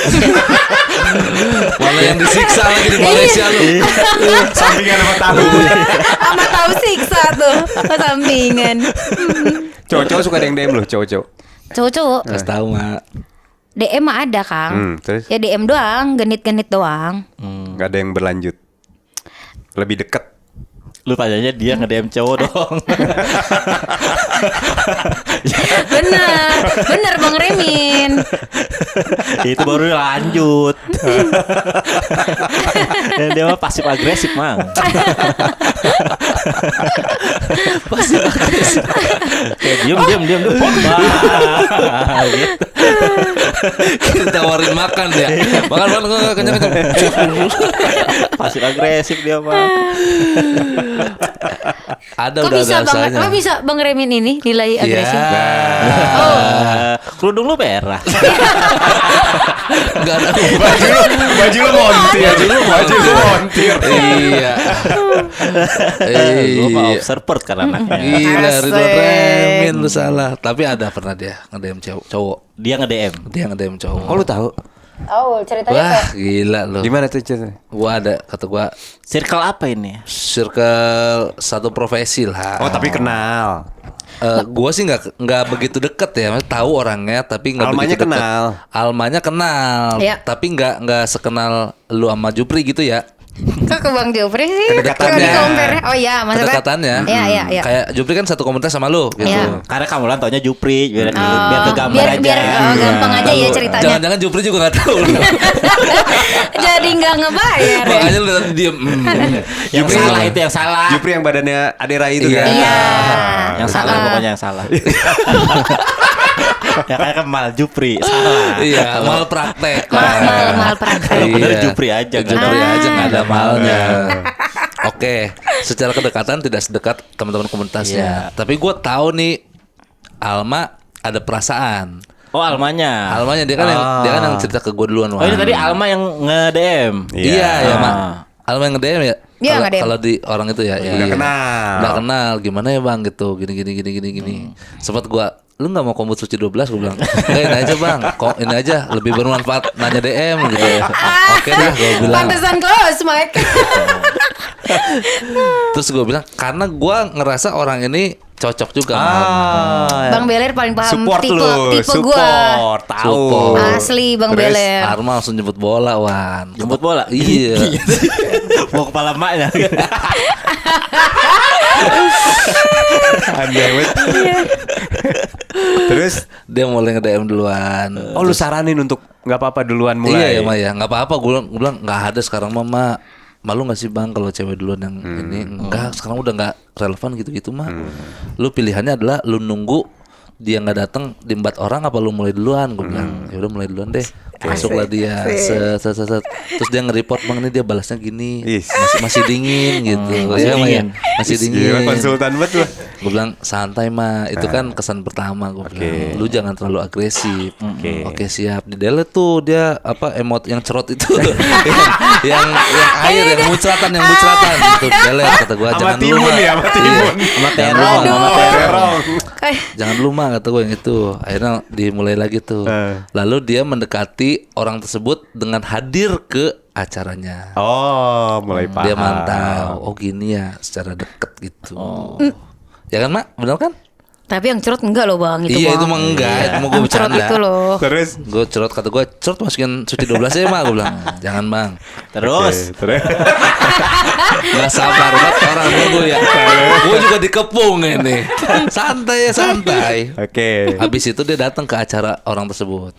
Malah yang disiksa lagi di Malaysia lu. Sampingan sama tahu. Sama tahu siksa tuh. Sampingan. Cowok-cowok suka ada yang DM loh, cowok-cowok. Cowok-cowok Kasih tahu mak. DM mah ada Kang. Terus? Ya DM doang, genit-genit doang. Nggak ada yang berlanjut. Lebih deket. Lu tanyanya dia nge-DM cowok dong. Bener Bang Remin. Itu baru lanjut. Dan dia mah pasif agresif, Mang. Pasif agresif. Kayak diam. Wah, gitu. Kita tawarin makan ya. Makan kenyang. Pasif agresif dia mah. Ada Kok udah bisa ada Bang? rasanya. Kok bisa Bang Remin ini nilai agresif? Kerudung lu merah. Enggak ada. Baju lu montir. Baju lu montir. Iya. Gua mah Iya. observer kan anaknya. Gila, Asik. Ridwan Remin lu salah. Tapi ada pernah dia nge-DM cowok. Dia nge-DM. Dia nge-DM cowok. Oh, lu tahu? Oh, ceritanya Wah, gila lu. Gimana tuh ceritanya? Gua ada kata gua Circle apa ini? circle satu profesi lah. Oh, tapi kenal. Gua sih nggak begitu deket ya, maksudnya tahu orangnya tapi nggak Almanya begitu deket. kenal. Almanya kenal, Ya. tapi nggak sekenal lu sama Jupri gitu ya. Kok ke Bang Jopri sih? Kedekatannya. Kok di-compare? Oh iya, maksudnya Kedekatannya. Iya. Kayak Jupri kan satu komunitas sama lu gitu. Iya. Karena kamu lah taunya Jupri biar kegambar biar aja. biar gampang aja ya ceritanya. Jangan-jangan Jupri juga nggak tahu. Jadi nggak ngebayar ya. Makanya lu tadi diem. Yang salah itu yang salah. Jupri yang badannya Adera itu Iya. kan? Iya. Yang salah pokoknya yang salah. Ya kayak Kemal Jupri salah. Iya, mal praktek. Mal praktek. Iya. Bener Jupri aja, nggak Jupri ada. aja nggak ada malnya. Oke, secara kedekatan tidak sedekat teman-teman komunitasnya. Tapi gue tahu nih, Alma ada perasaan. Oh Almanya. Almanya dia kan yang cerita ke gue duluan. Oh ini tadi Alma yang nge-DM. Iya ya mak. Ah. Alma yang nge-DM ya. Iya, Kalau- nge-DM. Kalau di orang itu ya. Nggak kenal. Nggak kenal. Gimana ya bang gitu. Gini. Sempat gue, lu nggak mau Kombut Suci 12? Gue bilang, enggak ini aja bang. Kok ini aja lebih bermanfaat nanya DM gitu. Oke dah gue bilang. Pantesan close, Mike. Terus gue bilang karena gue ngerasa orang ini cocok juga. Bang Beler paling paham Support tipe lu, tipe gua. support, tahu. Support. Asli Bang Terus, Beler. Arma langsung jemput bola Wan. Jemput bola. Iya. Mau kepala maknya. Aneh banget. Terus, Dia mulai nge-DM duluan. oh lu saranin untuk nggak apa-apa duluan mulai. Iya ya Maya, nggak apa-apa. Gue bilang nggak ada sekarang mama. Malu nggak sih bang kalau cewek duluan yang ini? Enggak, sekarang udah nggak relevan gitu-gitu mah. Lu pilihannya adalah lu nunggu dia nggak datang diembat orang apa lu mulai duluan? Gue bilang ya udah mulai duluan deh. Masuklah dia, set. Terus dia nge-report bang ini dia balasnya gini, Is. masih dingin gitu. Masih Ya, Maya? dingin. Masih Iya, dingin. konsultan banget lu. Gue bilang santai mah, itu kan kesan pertama gue bilang. Lu jangan terlalu agresif. Oke siap. Di delete tuh dia apa emot yang cerot itu, yang air yang muncratan itu delete kata gue. Sama Jangan lu timun mah. ya, sama timun. Sama terong, terong. sama Terong. Jangan lu mah kata gue yang itu. Akhirnya dimulai lagi tuh. Lalu dia mendekati orang tersebut dengan hadir ke acaranya. Oh, mulai paham. Dia mantau. Oh gini ya, secara deket gitu. Ya kan mak, benar kan? Tapi yang cerut enggak loh Bang itu. Iya Bang. itu mah enggak, itu mau gue Yang cerut bercanda. itu loh. Terus, Gue cerot kata gue cerot masukin Suci 12 aja mah gue bilang jangan bang, Terus terus. nggak sabar banget orang nunggu ya. Gue juga dikepung ini, santai ya santai. Oke. Habis itu dia datang ke acara orang tersebut,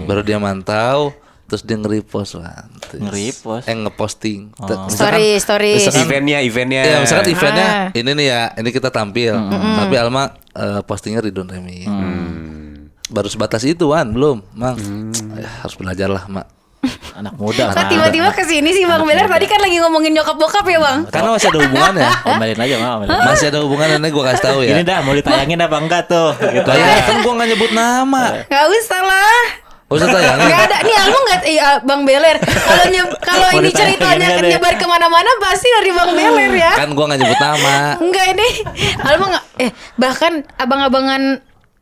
baru dia mantau, terus dia nge-repost lah. Nge-repost? Ngeposting. Story. Eventnya. Ya misalkan eventnya Ah. ini nih ya, ini kita tampil, tapi Alma postingnya Ridwan Remi. Baru sebatas itu Wan, belum, Mang. Harus belajar lah, Mak. Anak muda. Kok tiba-tiba kesini sih Bang Beler? Tadi kan lagi ngomongin nyokap bokap ya Bang? Karena masih ada hubungannya. Omelin aja mah. Masih ada hubungannya, nih gue kasih tahu ya. Ini dah mau ditayangin apa enggak tuh? Gitu Lah, ya. ya kan gue nggak nyebut nama. Gak usah lah. Usah tayangin. Gak ada. Nih Almo nggak? Bang Beler. Kalau Mau ini ditayangin ceritanya nggak deh? nyebar kemana-mana pasti dari Bang Beler ya. Kan gue nggak nyebut nama. Enggak ini. Almo nggak. Bahkan abang-abangan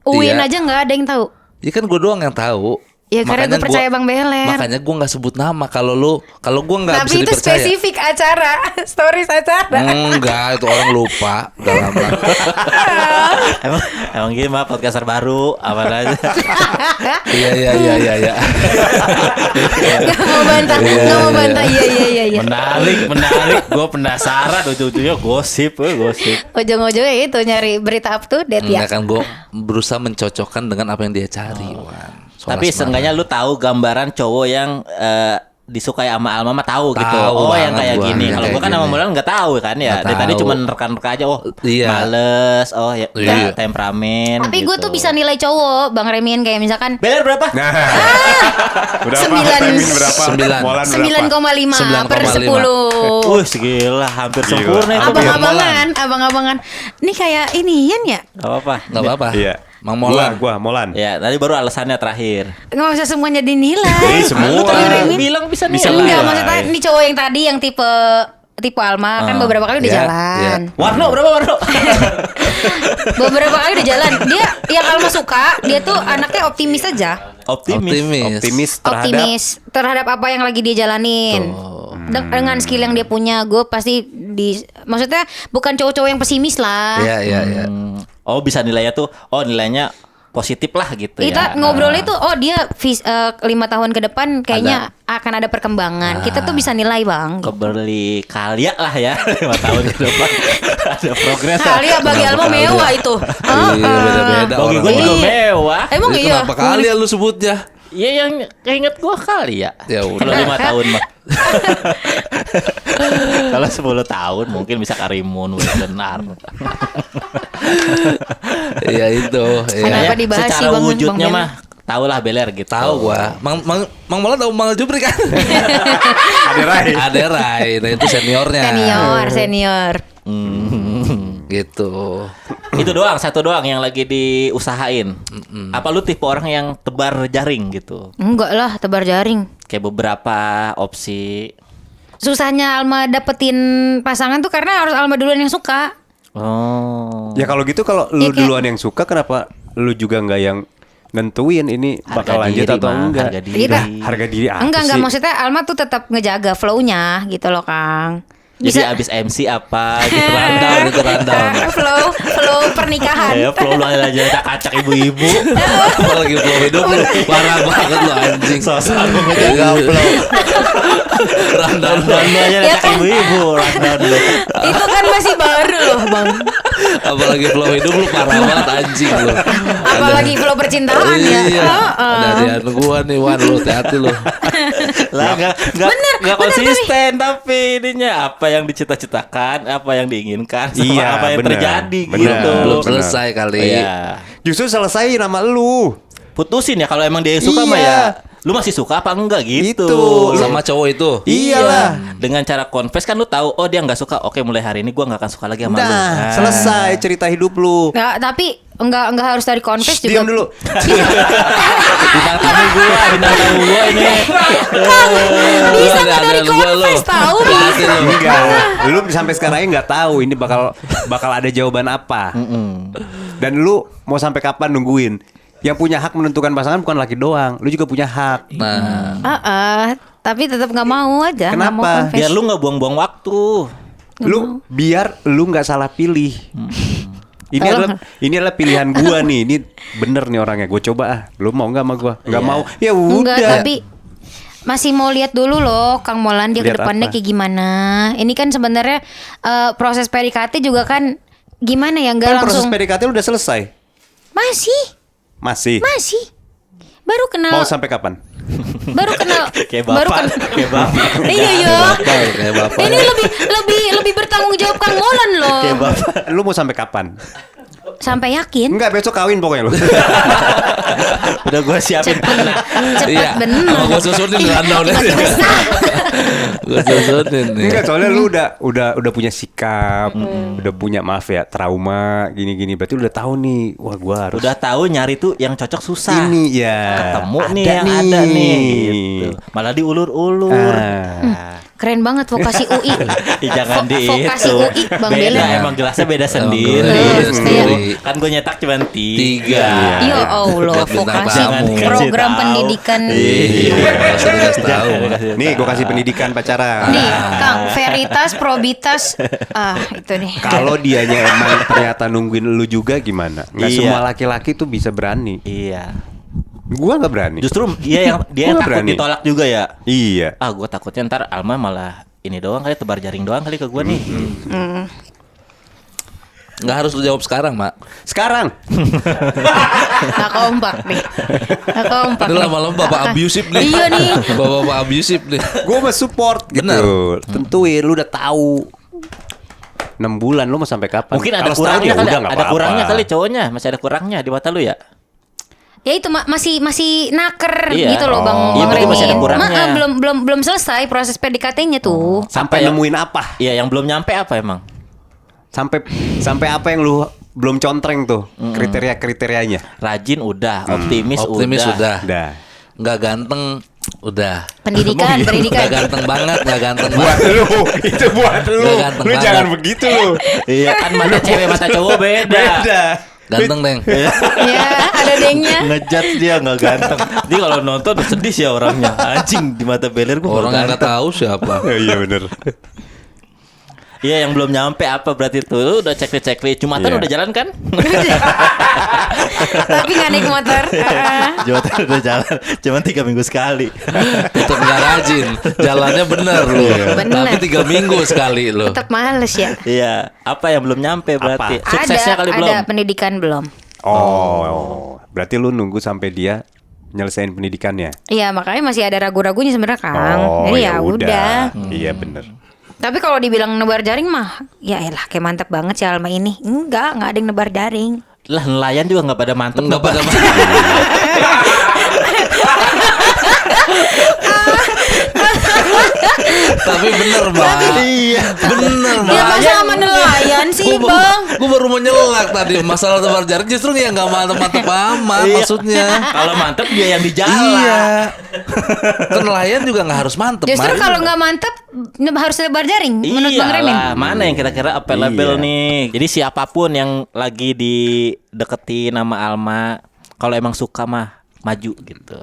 Uin Iya. aja nggak ada yang tahu. Ya kan gue doang yang tahu. Ya karena gue percaya Bang Beler. Makanya gue nggak sebut nama. Kalau gue nggak bisa Tapi itu dipercaya. spesifik acara, stories acara. Enggak, itu orang lupa. Udah lama. emang gini mah podcaster baru apa aja. Iya. Gak mau bantah, gak mau bantah. Iya. Menarik. Gue penasaran ujung-ujungnya gosip. Ujung-ujungnya itu nyari berita up to date ya. Enggak kan gue berusaha mencocokkan dengan apa yang dia cari. Wan. Soal Tapi asmara. seenggaknya lu tahu gambaran cowok yang disukai sama Alma mah tahu gitu. Tahu Yang banget kayak gua, gini. yang Kalau kayak gua kan sama gini. Mulan nggak tahu kan ya. Nggak Dari tadi tahu. cuma reka-reka aja. Iya. Males. Ya Iya. temperamen. Tapi gue gitu. tuh bisa nilai cowok, Bang Remin, kayak misalkan Beler berapa? Nah. Berapa? Sembilan. Remin berapa? Sembilan. Molan berapa? 9,5 per 9,5. 10. Wih gila hampir Gila. sempurna itu. Abang-abangan. Ini kayak inian ya. Gak apa-apa. Nggak apa-apa. Iya. Mang Molan. Gua Molan. Ya, tadi baru alasannya terakhir. Nggak usah semuanya dinilai. Semua. Bang Remin. Bilang bisa Bisa nilai. Enggak, nilai. maksudnya ini cowok yang tadi yang tipe Alma kan beberapa kali udah Iya, jalan. Warno berapa Warno? Beberapa kali udah jalan. Dia yang Alma suka, dia tuh anaknya optimis aja. Optimis terhadap Optimis terhadap apa yang lagi dia jalanin. Dengan skill yang dia punya, gue pasti maksudnya bukan cowok-cowok yang pesimis lah. Iya. Oh bisa nilainya tuh. Oh nilainya positif lah gitu Kita ya. ngobrolnya tuh, oh dia 5 tahun ke depan kayaknya akan ada perkembangan. Kita tuh bisa nilai Bang. Kebeli Kalia lah ya 5 tahun ke depan ada progres. Kali ya bagi Alma mewah itu. Iya, beda-beda Bagi orang. gue juga Iya. mewah. Emang Jadi iya. kenapa kali ya lu sebutnya? Iya yang keinget gue Kalia. Ya udah. Kalau 5 tahun mah. Kalau 10 tahun mungkin bisa Karimun, Wegener. Iya itu. Kenapa Iya. dibahas sih, secara Bang wujudnya Beler? mah tahulah Beler gitu. Tahu gua. Mang Molan tahu Mang Jupri kan? Ada Rai. Nah itu seniornya. Senior. Gitu. Itu doang, satu doang yang lagi diusahain. Apa lu tipe orang yang tebar jaring gitu? Enggak lah, tebar jaring. Kayak beberapa opsi. Susahnya Alma dapetin pasangan tuh karena harus Alma duluan yang suka. Oh. Ya kalau gitu kalau lu Iya, kayak- duluan yang suka kenapa lu juga nggak yang nentuin ini bakal lanjut atau enggak? Harga diri. Kita- Harga diri apa Enggak, sih? maksudnya Alma tuh tetap ngejaga flow-nya gitu loh, Kang. Jadi abis MC apa gitu Rundown itu rundown. flow pernikahan. Ya flow lu aja acak-acak ibu-ibu. Apalagi flow hidup lu parah banget lu anjing. Sosok lu Enggak flow. rundown lu aja Ya acak kan? ibu-ibu rundown lu. Itu kan masih baru loh, Bang. Apalagi flow hidup lu parah banget anjing lu. Apalagi flow percintaan ya. Iya. Ada dian gua nih Wan, lu hati-hati lu. Lah enggak konsisten tapi ininya apa yang dicita-citakan, apa yang diinginkan, sama Iya, apa yang bener. terjadi Bener. gitu. Belum Bener. selesai kali. Iya. Justru selesai nama lu. Putusin ya kalau emang dia yang suka mah Iya. ya. Lu masih suka apa enggak gitu. Itu. Sama cowok itu. Iyalah. Dengan cara confess kan lu tahu, oh dia nggak suka. Oke, mulai hari ini gua nggak akan suka lagi sama lu. Nah, selesai cerita hidup lu. Nggak, tapi enggak harus dari confess juga. Diam dulu. Bintang tamu gua ini. Bisa nggak Ada dari gua lu. confess tahu Hati-hati lu. Enggak. Lu sampai sekarang aja nggak tahu ini bakal ada jawaban apa. Dan lu mau sampai kapan nungguin? Yang punya hak menentukan pasangan bukan laki doang, lu juga punya hak. Nah, tapi tetap nggak mau aja. Nggak mau Kenapa? confess. Biar lu nggak buang-buang waktu. Biar lu nggak salah pilih. Ini adalah pilihan gua nih. Ini bener nih orangnya. Gue coba ah. Lu mau nggak sama gua? Nggak Iya. mau. Ya Enggak, udah. tapi masih mau lihat dulu loh Kang Molan dia ke Lihat depannya apa? kayak gimana. Ini kan sebenarnya proses PDKT juga kan gimana ya, nggak Kan proses langsung. PDKT udah selesai. Masih. Baru kenal. Mau sampai kapan? Baru kenal. Kayak baru bapak. kenal. Kayak bapak. Iya ya. kayak bapak. Ini lebih bertanggung jawab Kang Molan loh. Kayak bapak. Lu mau sampai kapan? Sampai yakin? Enggak, besok kawin pokoknya lu. Udah gue siapin tanah. Cepet bener. Sama gue susunin rundown aja. Gue susunin nih. Enggak, soalnya lu udah punya sikap, udah punya maaf ya, trauma gini-gini. Berarti udah tahu nih, wah gua harus Udah tahu nyari tuh yang cocok susah. ini ya. Ketemu nih Ada yang ada nih gitu. Malah diulur-ulur. Keren banget vokasi UI. Jangan di Vokasi itu. UI Bang Beda, Belen. emang gelasnya beda Emang sendiri. beda sendiri. Kan gue nyetak cuma 3. Tiga. Ya Allah, Lihat bintang vokasi tamu. program Tahu. pendidikan. Iya, masa dikasih tahu. Nih, gua kasih pendidikan pacaran. Nih, Kang, Veritas, Probitas. Itu nih. Kalau dianya emang ternyata nungguin lu juga gimana? Nggak Iya. semua laki-laki tuh bisa berani. Iya. Gua nggak berani. Justru dia yang Gua takut berani. ditolak juga ya. Iya. Gue takutnya ntar Alma malah ini doang kali, tebar jaring doang kali ke gue nih. Nggak harus lu jawab sekarang, Mak. Sekarang. Nggak kompak nih. Nggak kompak. Ini nih. lama-lama bapak abusif nih. Iya nih. Bapak abusif nih. Gua mah support gitu. Bener. Tentuin lu udah tahu. 6 bulan lu mau sampai kapan? Mungkin ada Kalau setahun kurangnya ya kali, udah nggak ada apa-apa. kurangnya kali cowoknya, masih ada kurangnya di mata lu ya. Ya itu masih naker Iya. gitu loh Bang. Iya, Bang berarti masih ada Remin. kurangnya. Belum selesai proses PDKT-nya tuh. Sampai nemuin apa? Iya, yang belum nyampe apa emang? Sampai apa yang lu belum contreng tuh kriteria-kriterianya? Rajin udah, optimis udah. Udah. Nggak ganteng udah. Pendidikan. Nggak ganteng banget, nggak ganteng Buat banget. lu, itu buat lu. Nggak ganteng Lu banget. jangan begitu lu. Iya kan mata cewek mata cowok beda. Ganteng, Deng. Ya, ada dengnya. Ngejudge dia nggak ganteng. Jadi kalau nonton sedih sih orangnya. Anjing di mata Beler gua Orang yang nggak tahu siapa. Iya bener. Iya yang belum nyampe apa berarti tuh. Lu udah checklist. Jumatan Iya. udah jalan kan? Tapi nggak naik motor. Jumatan udah jalan. Cuman 3 minggu sekali. Tetap nggak rajin. Jalannya bener lu. Bener. Tapi 3 minggu sekali lu. Tetap males ya. Iya. Apa yang belum nyampe berarti? Apa? Suksesnya kali belum. Ada pendidikan belum. Oh, berarti lu nunggu sampai dia nyelesain pendidikannya. Iya makanya masih ada ragu-ragunya sebenarnya Kang. Oh, Jadi ya udah. Iya bener. Tapi kalau dibilang nebar jaring mah, ya elah kayak mantap banget si Alma ini. Enggak ada yang nebar jaring. Lah nelayan juga nggak pada mantep. Nggak pada Tapi bener, Bang. Iya. Bener, Bang. Ya masa sama nelayan sih Gua Bang. Gue baru mau nyelak tadi masalah tebar jaring justru yang nggak mantep-mantep amat Iya. maksudnya. Kalau mantep dia yang di jalan. Iya. Kan nelayan juga nggak harus mantep. Justru Mak. kalau nggak mantap harus nebar jaring menurut Bang Remin. Iyalah, mana yang kira-kira available Iya. nih. Jadi siapapun yang lagi dideketin sama Alma, kalau emang suka mah maju gitu.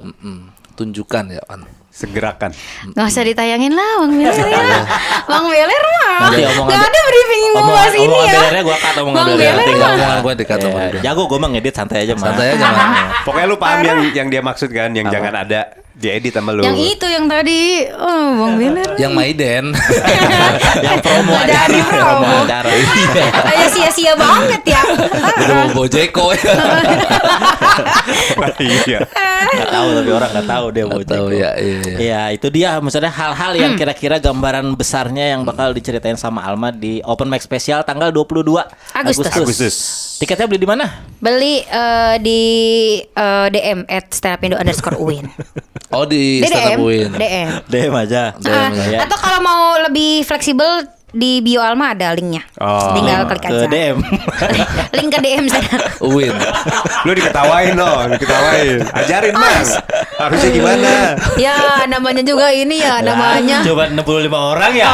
Tunjukkan ya, Wan. Segerakan. Nggak usah ditayangin lah Bang Beler ya. Bang Beler mah Nanti omongan nggak ada briefing ngebahas ini omongan ya. belernya gua cut omongan Bang belernya. Beler Tinggal mah. omongan gue dikata sama dia. Jago gue mah ngedit santai aja mah. Santai aja, Mak. Pokoknya lu paham yang dia maksud kan, yang jangan ada diedit sama lu. Yang itu yang tadi, Bang Beler. Yang Maiden. Yang promo Nggak acara. jadi promo. acara. Kayak sia-sia banget ya. Udah mau Bojeko ya. Iya. Gak tahu tapi orang gak tahu dia mau Tahu ya, iya. Iya itu dia maksudnya hal-hal yang kira-kira gambaran besarnya yang bakal diceritain sama Alma di Open Mic Spesial tanggal 22 Agustus. Tiketnya beli di mana? Beli di DM @standupindo_uin. Oh di Stand Up Win. DM. DM aja. Ah, ya. Atau kalau mau lebih fleksibel di bio Alma ada linknya. Oh. Tinggal klik Ke aja. DM. Link ke DM saya. Win. Lu diketawain loh, diketawain. Ajarin Bang. Harusnya gimana? Ya namanya juga ini ya namanya. Coba 65 orang ya.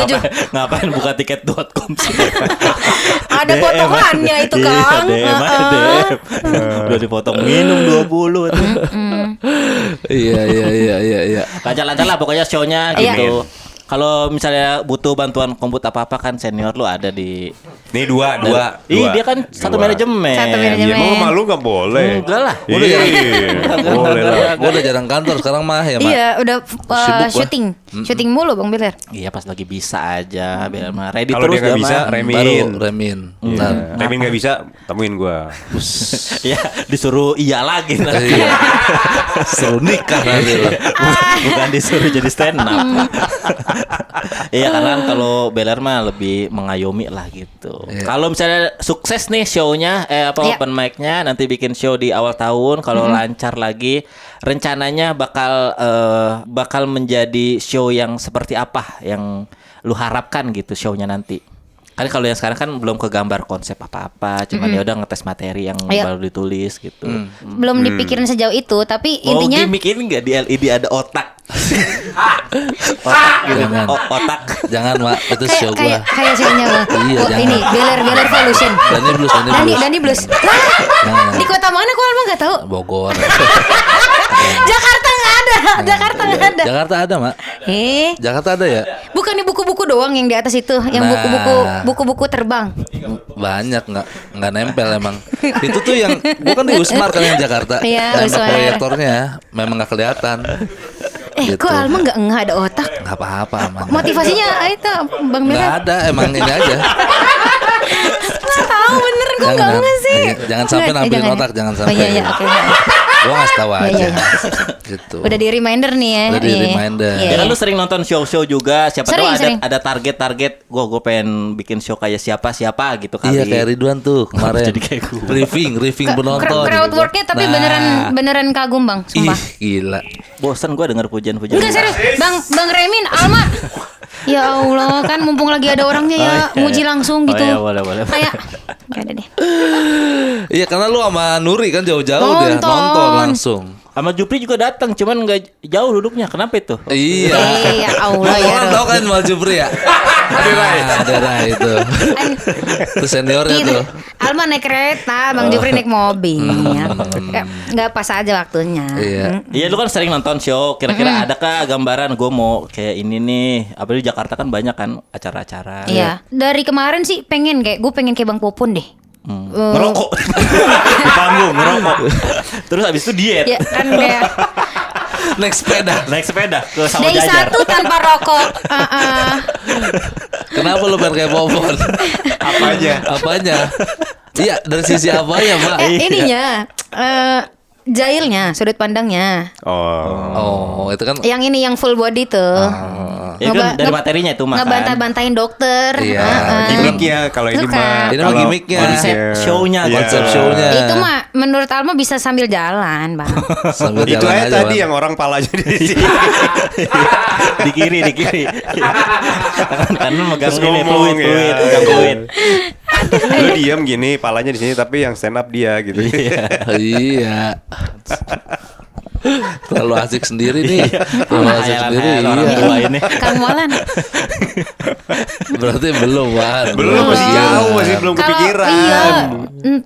tujuh. Ngapain buka tiket.com sih? Ada potongannya itu Kang. Iya, DM aja DM. Udah dipotong minum 20 tuh. Iya. Lancar-lancar lah pokoknya show-nya Iya. gitu. Kalau misalnya butuh bantuan komput apa-apa kan senior lu ada di. Nih dua. Ih, dia kan satu manajemen. Satu manajemen. Ya emang malu gak boleh. Enggak lah. Iya, boleh lah. Gue udah jarang kantor sekarang mah ya, Mak. Iya udah Sibuk gua. syuting. Syuting mulu Bang Beler. Iya pas lagi bisa aja, biar mah ready Kalau terus dia nggak bisa, mah. Remin. Baru Remin. Iya. Nah, Remin nggak bisa, temuin gua. Ya disuruh iya lagi nanti. iya. Seru nikah nanti lo. Bukan disuruh jadi stand up. Iya karena kan kalau Beler mah lebih mengayomi lah gitu. Iya. Kalau misalnya sukses nih show-nya Iya. open mic-nya nanti bikin show di awal tahun, kalau lancar lagi rencananya bakal menjadi show yang seperti apa yang lu harapkan gitu show-nya nanti. Kan kalau yang sekarang kan belum kegambar konsep apa-apa, cuman ya udah ngetes materi yang Iya. baru ditulis gitu. Belum dipikirin sejauh itu, tapi Mau intinya gimmick ini nggak di LED ada otak? Otak gitu. Jangan. Otak. Jangan, Mak. Itu show gua. kayak show-nya Bang. Iya, Oh, jangan. ini Beler Revolution. Dani Blues. Lah, di kota mana kok Alma nggak tahu? Bogor. Jakarta nggak ada. Jakarta nggak ada. Jakarta ada, Mak. Jakarta ada ya? Bukan di buku-buku doang yang di atas itu, yang Nah. buku-buku terbang. Banyak nggak nempel emang. Itu tuh yang gua kan di Usmar kan yang Jakarta. Iya, Nempel Usmar. proyektornya memang nggak kelihatan. Gitu. Kok Alma nggak ada otak? Nggak apa-apa aman. Motivasinya itu Bang Nggak Beler. ada, emang ini aja. Nggak tahu bener gue nggak nggak sih. Jangan sampai Nggak, nampilin jangan ya. otak, jangan sampai. Oh, iya, oke. Gua ngasih tahu Iya, aja. iya, iya. Gitu. Udah di reminder nih ya. Udah di Iya. reminder. Iya, Ya kan iya. lu sering nonton show-show juga. Siapa Sering, tahu sering. ada target-target. Gue pengen bikin show kayak siapa gitu kali. Iya kayak Ridwan tuh kemarin. Jadi kayak gua. Briefing penonton. Crowd worknya tapi Nah. beneran kagum Bang, sumpah. Ih, gila. Bosan gue denger pujian-pujian. Enggak serius, Bang Remin, Alma. Ya Allah, kan mumpung lagi ada orangnya ya, muji langsung gitu. Oh, iya, boleh. Kayak gak ada deh. Iya karena lu sama Nuri kan jauh-jauh dia Nonton. nonton langsung. Sama Jupri juga datang, cuman nggak jauh duduknya. Kenapa itu? Iya. Ya Allah ya. Orang tahu kan Mal Jupri ya? Ada Rai itu. Itu seniornya Gitu. tuh. Alma naik kereta, Bang Jupri naik mobil. Nggak pas aja waktunya. Iya. Iya lu kan sering nonton show. Kira-kira adakah gambaran gue mau kayak ini nih? Apalagi di Jakarta kan banyak kan acara-acara. Iya. Dari kemarin sih gue pengen kayak Bang Popon deh. Ngerokok di panggung, ngerokok. Terus abis itu diet. Ya kan kayak Naik sepeda. Naik sepeda ke sawah day jajar. 1 tanpa rokok. Kenapa lu pengen kayak Popon? Apanya? Apanya? Iya, dari sisi apanya, Pak? Ininya jailnya, sudut pandangnya. Oh. Oh, itu kan Yang ini yang full body tuh. Ya kan dari materinya itu mah kan. Ngebantah-bantahin dokter. Iya. Gimmicknya kalau ini Tuh mah. kan. Ini mah kalau gimmicknya. Konsep show-nya, Iya. konsep show-nya. Itu mah menurut Alma bisa sambil jalan, Bang. Sambil Itu jalan aja tadi Bang. yang orang palanya di sini. di kiri. Kan lu megang Terus ini ngomong, fluid, ya. megang fluid. Lu diam gini, palanya di sini tapi yang stand up dia gitu. Iya. Terlalu asik sendiri nih. Terlalu asik sendiri. Hayalan orang Iya. tua ini. Kang Molan. Berarti belum, Wan. Belum, masih jauh, masih belum Kalau kepikiran. iya,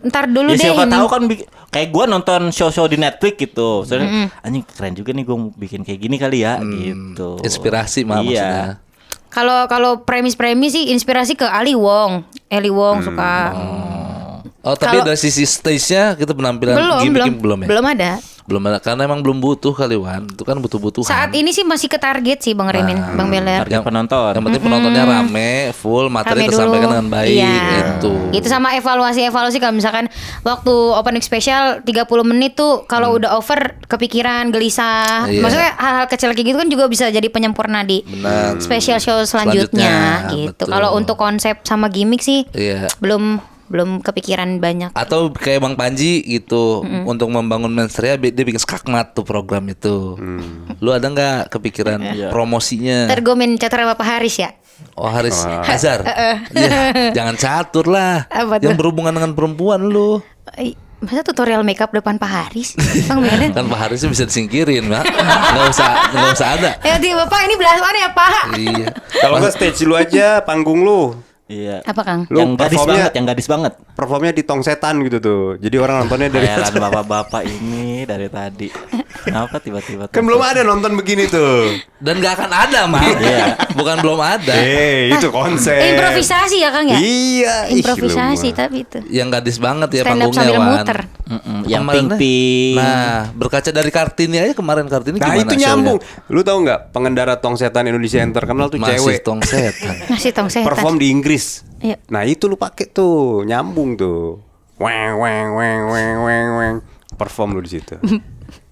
ntar dulu Ya deh siapa ini. tahu kan kayak gue nonton show-show di Netflix gitu. Soalnya anjing keren juga nih gue bikin kayak gini kali ya gitu. Inspirasi mah Iya. maksudnya. Kalau premis sih inspirasi ke Ali Wong suka. Oh, tapi Kalau- dari sisi stage-nya kita penampilan gimmick belum ya? Belum ada. Belum ada karena emang belum butuh kali, Wan. Itu kan butuh-butuhan. Saat ini sih masih ke target sih Bang Remin, Bang Beler. Target penonton. Yang penting penontonnya rame, full, materi Rame tersampaikan dulu. dengan baik Iya. gitu. Itu sama evaluasi kalau misalkan waktu opening special 30 menit tuh kalau udah over kepikiran, gelisah. Iya. Maksudnya hal-hal kecil kayak gitu kan juga bisa jadi penyempurna di Benar. special show selanjutnya gitu. betul. Kalau untuk konsep sama gimmick sih Iya. belum kepikiran banyak. Atau kayak Bang Panji gitu untuk membangun mensrea dia bikin skakmat tuh program itu. Lu ada nggak kepikiran promosinya? Ntar gue main catur sama Pak Haris ya. Oh Haris Azhar. Iya, jangan catur lah. Apa Yang tuh? berhubungan dengan perempuan lu. Masa tutorial makeup depan Pak Haris? Bang Beler. Kan Pak Harisnya bisa disingkirin, Mak. Nggak usah ada. Ya di Bapak ini belasan ya Pak. Iya. Kalau nggak stage lu aja, panggung lu. Iya. Apa Kang? Lu Yang gadis performnya- banget, yang gadis banget. Performnya di tong setan gitu tuh. Jadi orang nontonnya dari Hayalan bapak-bapak ini dari tadi. Kenapa tiba-tiba? Kan belum ada nonton begini tuh. Dan gak akan ada, Mang. Iya. Bukan belum ada. Itu konsep. Improvisasi ya Kang ya? Iya. ih, Improvisasi lu mah. tapi itu. Yang gadis banget ya Stand up panggungnya, sambil Wan. muter. Yang Kemarin pink-pink. Nah, berkaca dari Kartini aja kemarin Kartini Nah gimana itu show-nya? nyambung. Lu tahu nggak pengendara tong setan Indonesia yang terkenal tuh Masih cewek. tong setan. Ngasih tong setan. Perform di Inggris. Iya. Nah itu lu pakai tuh, nyambung tuh. Weng weng weng weng weng weng. Perform lu di situ.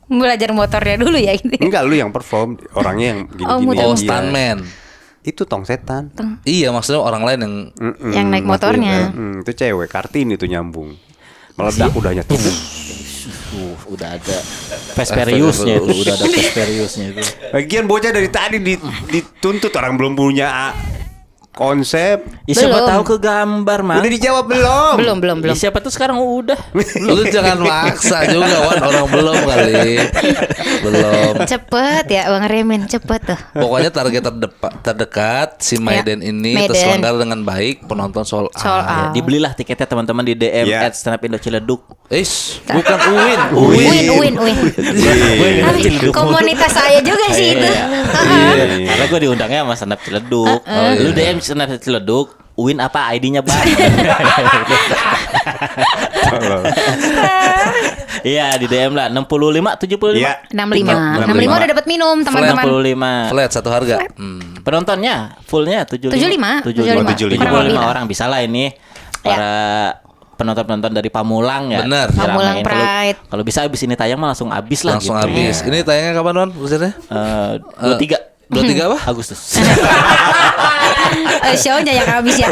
Belajar motornya dulu ya ini. Enggak, lu yang perform, orangnya yang gini-gini. muter. Oh, Iya. stuntman. Itu tong setan. Iya, maksudnya orang lain yang Yang naik motornya. Itu cewek, Kartini tuh nyambung. Meledak udahnya tuh. Udah ada Vesperiusnya itu, udah ada Vesperiusnya itu. Lagian bocah dari tadi dituntut orang belum punya konsep. Ya, siapa Belum. tahu ke gambar, Mang. Udah dijawab belum? Belum. Ya, siapa tuh sekarang udah. lu jangan maksa juga, Wan. Orang belum kali. Belum. Cepet ya Bang Remen, cepet tuh. Pokoknya target terdekat si Maiden ini Maiden. terselenggara dengan baik, penonton sold out. Sold out. Dibelilah tiketnya teman-teman di DM Iya. @standupindo_ciledug. Bukan Uwin. Uwin. Iya. Komunitas saya juga sih itu. Iya. Karena gue diundangnya sama stand up Ciledug. Lu DM stand up Ciledug, Uin apa ID-nya Bang? Iya, di DM lah 65 75. Iya. 65 udah dapat minum teman-teman. 65. Flat satu harga. Penontonnya fullnya 75. 75 orang bisa lah ini para penonton-penonton dari Pamulang ya. Bener. Pamulang Diramein. Kalau- Pride. Kalau bisa abis ini tayang mah langsung abis lah Langsung gitu. habis. Ini tayangnya kapan, Wan? Maksudnya? 23 apa? Agustus. Show-nya yang habis ya.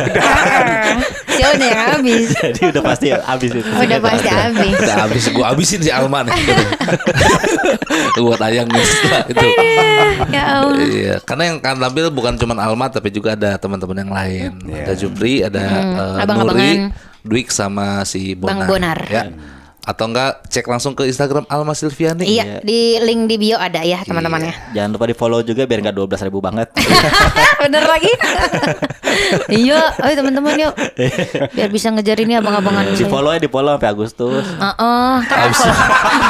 Show-nya yang habis. Jadi udah pasti habis itu. Udah pasti habis. Udah habis, gua habisin si Alma nih. Gua tayangin setelah itu. Ya Allah. Iya, karena yang akan tampil bukan cuma Alma tapi juga ada teman-teman yang lain. Ada Jupri, ada Nuri, abang-abangan. Dwik sama si Bonar. Bang Bonar. Ya. Atau enggak cek langsung ke Instagram Alma Silviani. Iya, di link di bio ada ya teman-temannya. Jangan lupa di follow juga biar nggak 12.000 banget. Bener lagi. Iya, ayo teman-teman yuk. Biar bisa ngejar ini abang-abangan Di saya. follow sampai Agustus. Kan Abis,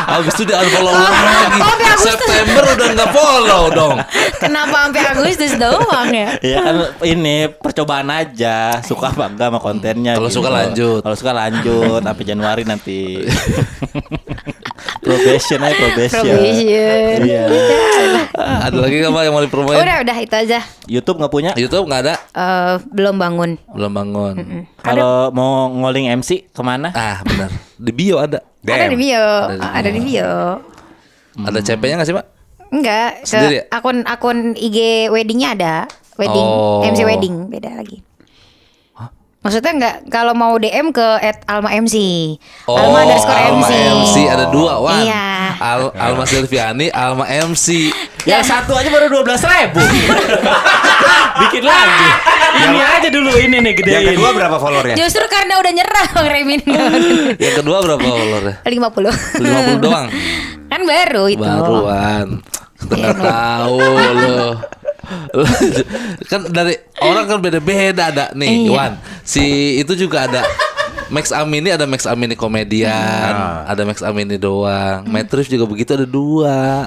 abis itu di unfollow lagi. September udah nggak follow dong. kenapa sampai Agustus doang ya? Iya kan ini percobaan aja, suka apa enggak sama kontennya. Kalau suka lanjut. Kalau suka lanjut sampai Januari nanti. Probation. Iya. Ada lagi nggak Pak yang mau dipromoin? Udah itu aja. YouTube nggak punya? YouTube nggak ada, Belum bangun. belum bangun. Kalau mau ngoling MC kemana? Ah benar, di bio ada. Ada di bio. Ada di Ada di bio. Ada CP-nya nggak sih Pak? Enggak, Sendiri ya? akun IG weddingnya ada. Wedding, Oh. MC wedding beda lagi. Maksudnya enggak kalau mau DM ke @alma_mc. Alma_MC. MC ada dua, Wan. Iya. Alma Silviani, Alma MC. Ya satu aja baru 12.000. Bikin lagi. Ini aja dulu ini nih gedein. Yang kedua berapa followernya? Justru karena udah nyerah Bang Remin. Yang kedua berapa followernya? 50. 50 doang. Kan baru itu. Baruan. Nggak tahu lo. Kan dari orang kan beda-beda ada nih, Iya. Wan. Si itu juga ada Max Amini, ada Max Amini komedian, ada Max Amini doang. Matrix juga begitu, ada dua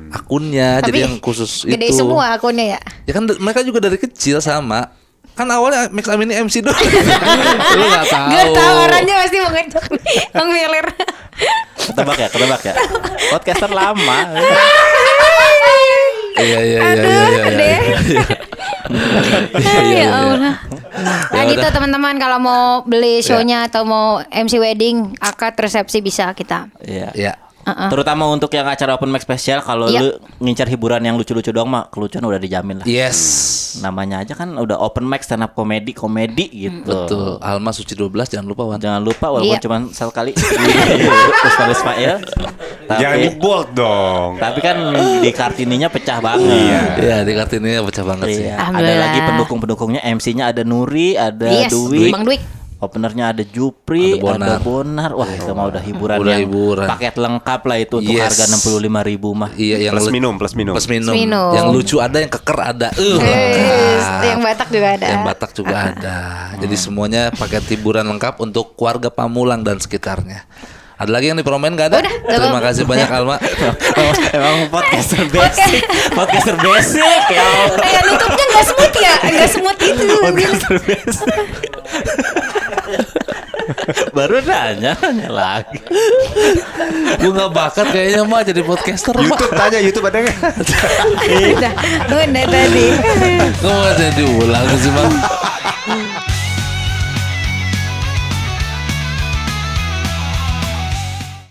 akunnya. Tapi jadi yang khusus gede itu. semua akunnya ya. Ya kan mereka juga dari kecil sama. Kan awalnya Max Amini MC doang. Lu nggak tahu. Gue tahu orangnya pasti mau ngejok nih, Bang Filer. Ketebak ya. Podcaster lama. Iya. deh. Iya. Ya Allah. Nah gitu udah. teman-teman, kalau mau beli show-nya atau mau MC wedding, akad resepsi bisa kita. Iya. Ya. Terutama untuk yang acara open mic spesial, kalau Iya. lu ngincar hiburan yang lucu-lucu doang mah kelucuan udah dijamin lah. Yes. Namanya aja kan udah open mic stand up komedi gitu. Betul. Alma Suci 12 jangan lupa, Wan. Jangan lupa walaupun Iya. cuma sekali Ustaz Ismail. Jangan di bold dong. Tapi kan di Kartininya pecah banget. Iya, di Kartini pecah banget sih. Iya. Ada Alhamdulillah. lagi pendukung-pendukungnya, MC-nya ada Nuri, ada Yes, Dwi, Bang Dwik. openernya ada Jupri, Ada ada Bonar. Wah, itu mah udah hiburan Udah yang hiburan. paket lengkap lah itu untuk Yes. harga 65.000 mah. Iya, yang Plus lu- minum. Plus minum. Plus minum. Yang lucu ada, yang keker ada. Yang Batak juga ada. Yang Batak juga ada. Jadi semuanya paket hiburan lengkap untuk keluarga Pamulang dan sekitarnya. Ada lagi yang dipromen gak ada? Udah, Terima cukup. kasih banyak Alma. Emang podcaster basic, podcaster basic ya. Kayak nutupnya nggak smooth ya, nggak smooth itu. Podcaster basic. Baru nanya lagi. Gue gak bakat kayaknya mah jadi podcaster mah. YouTube tanya YouTube ada nggak? Udah tadi. Gue mau jadi ulang sih mah.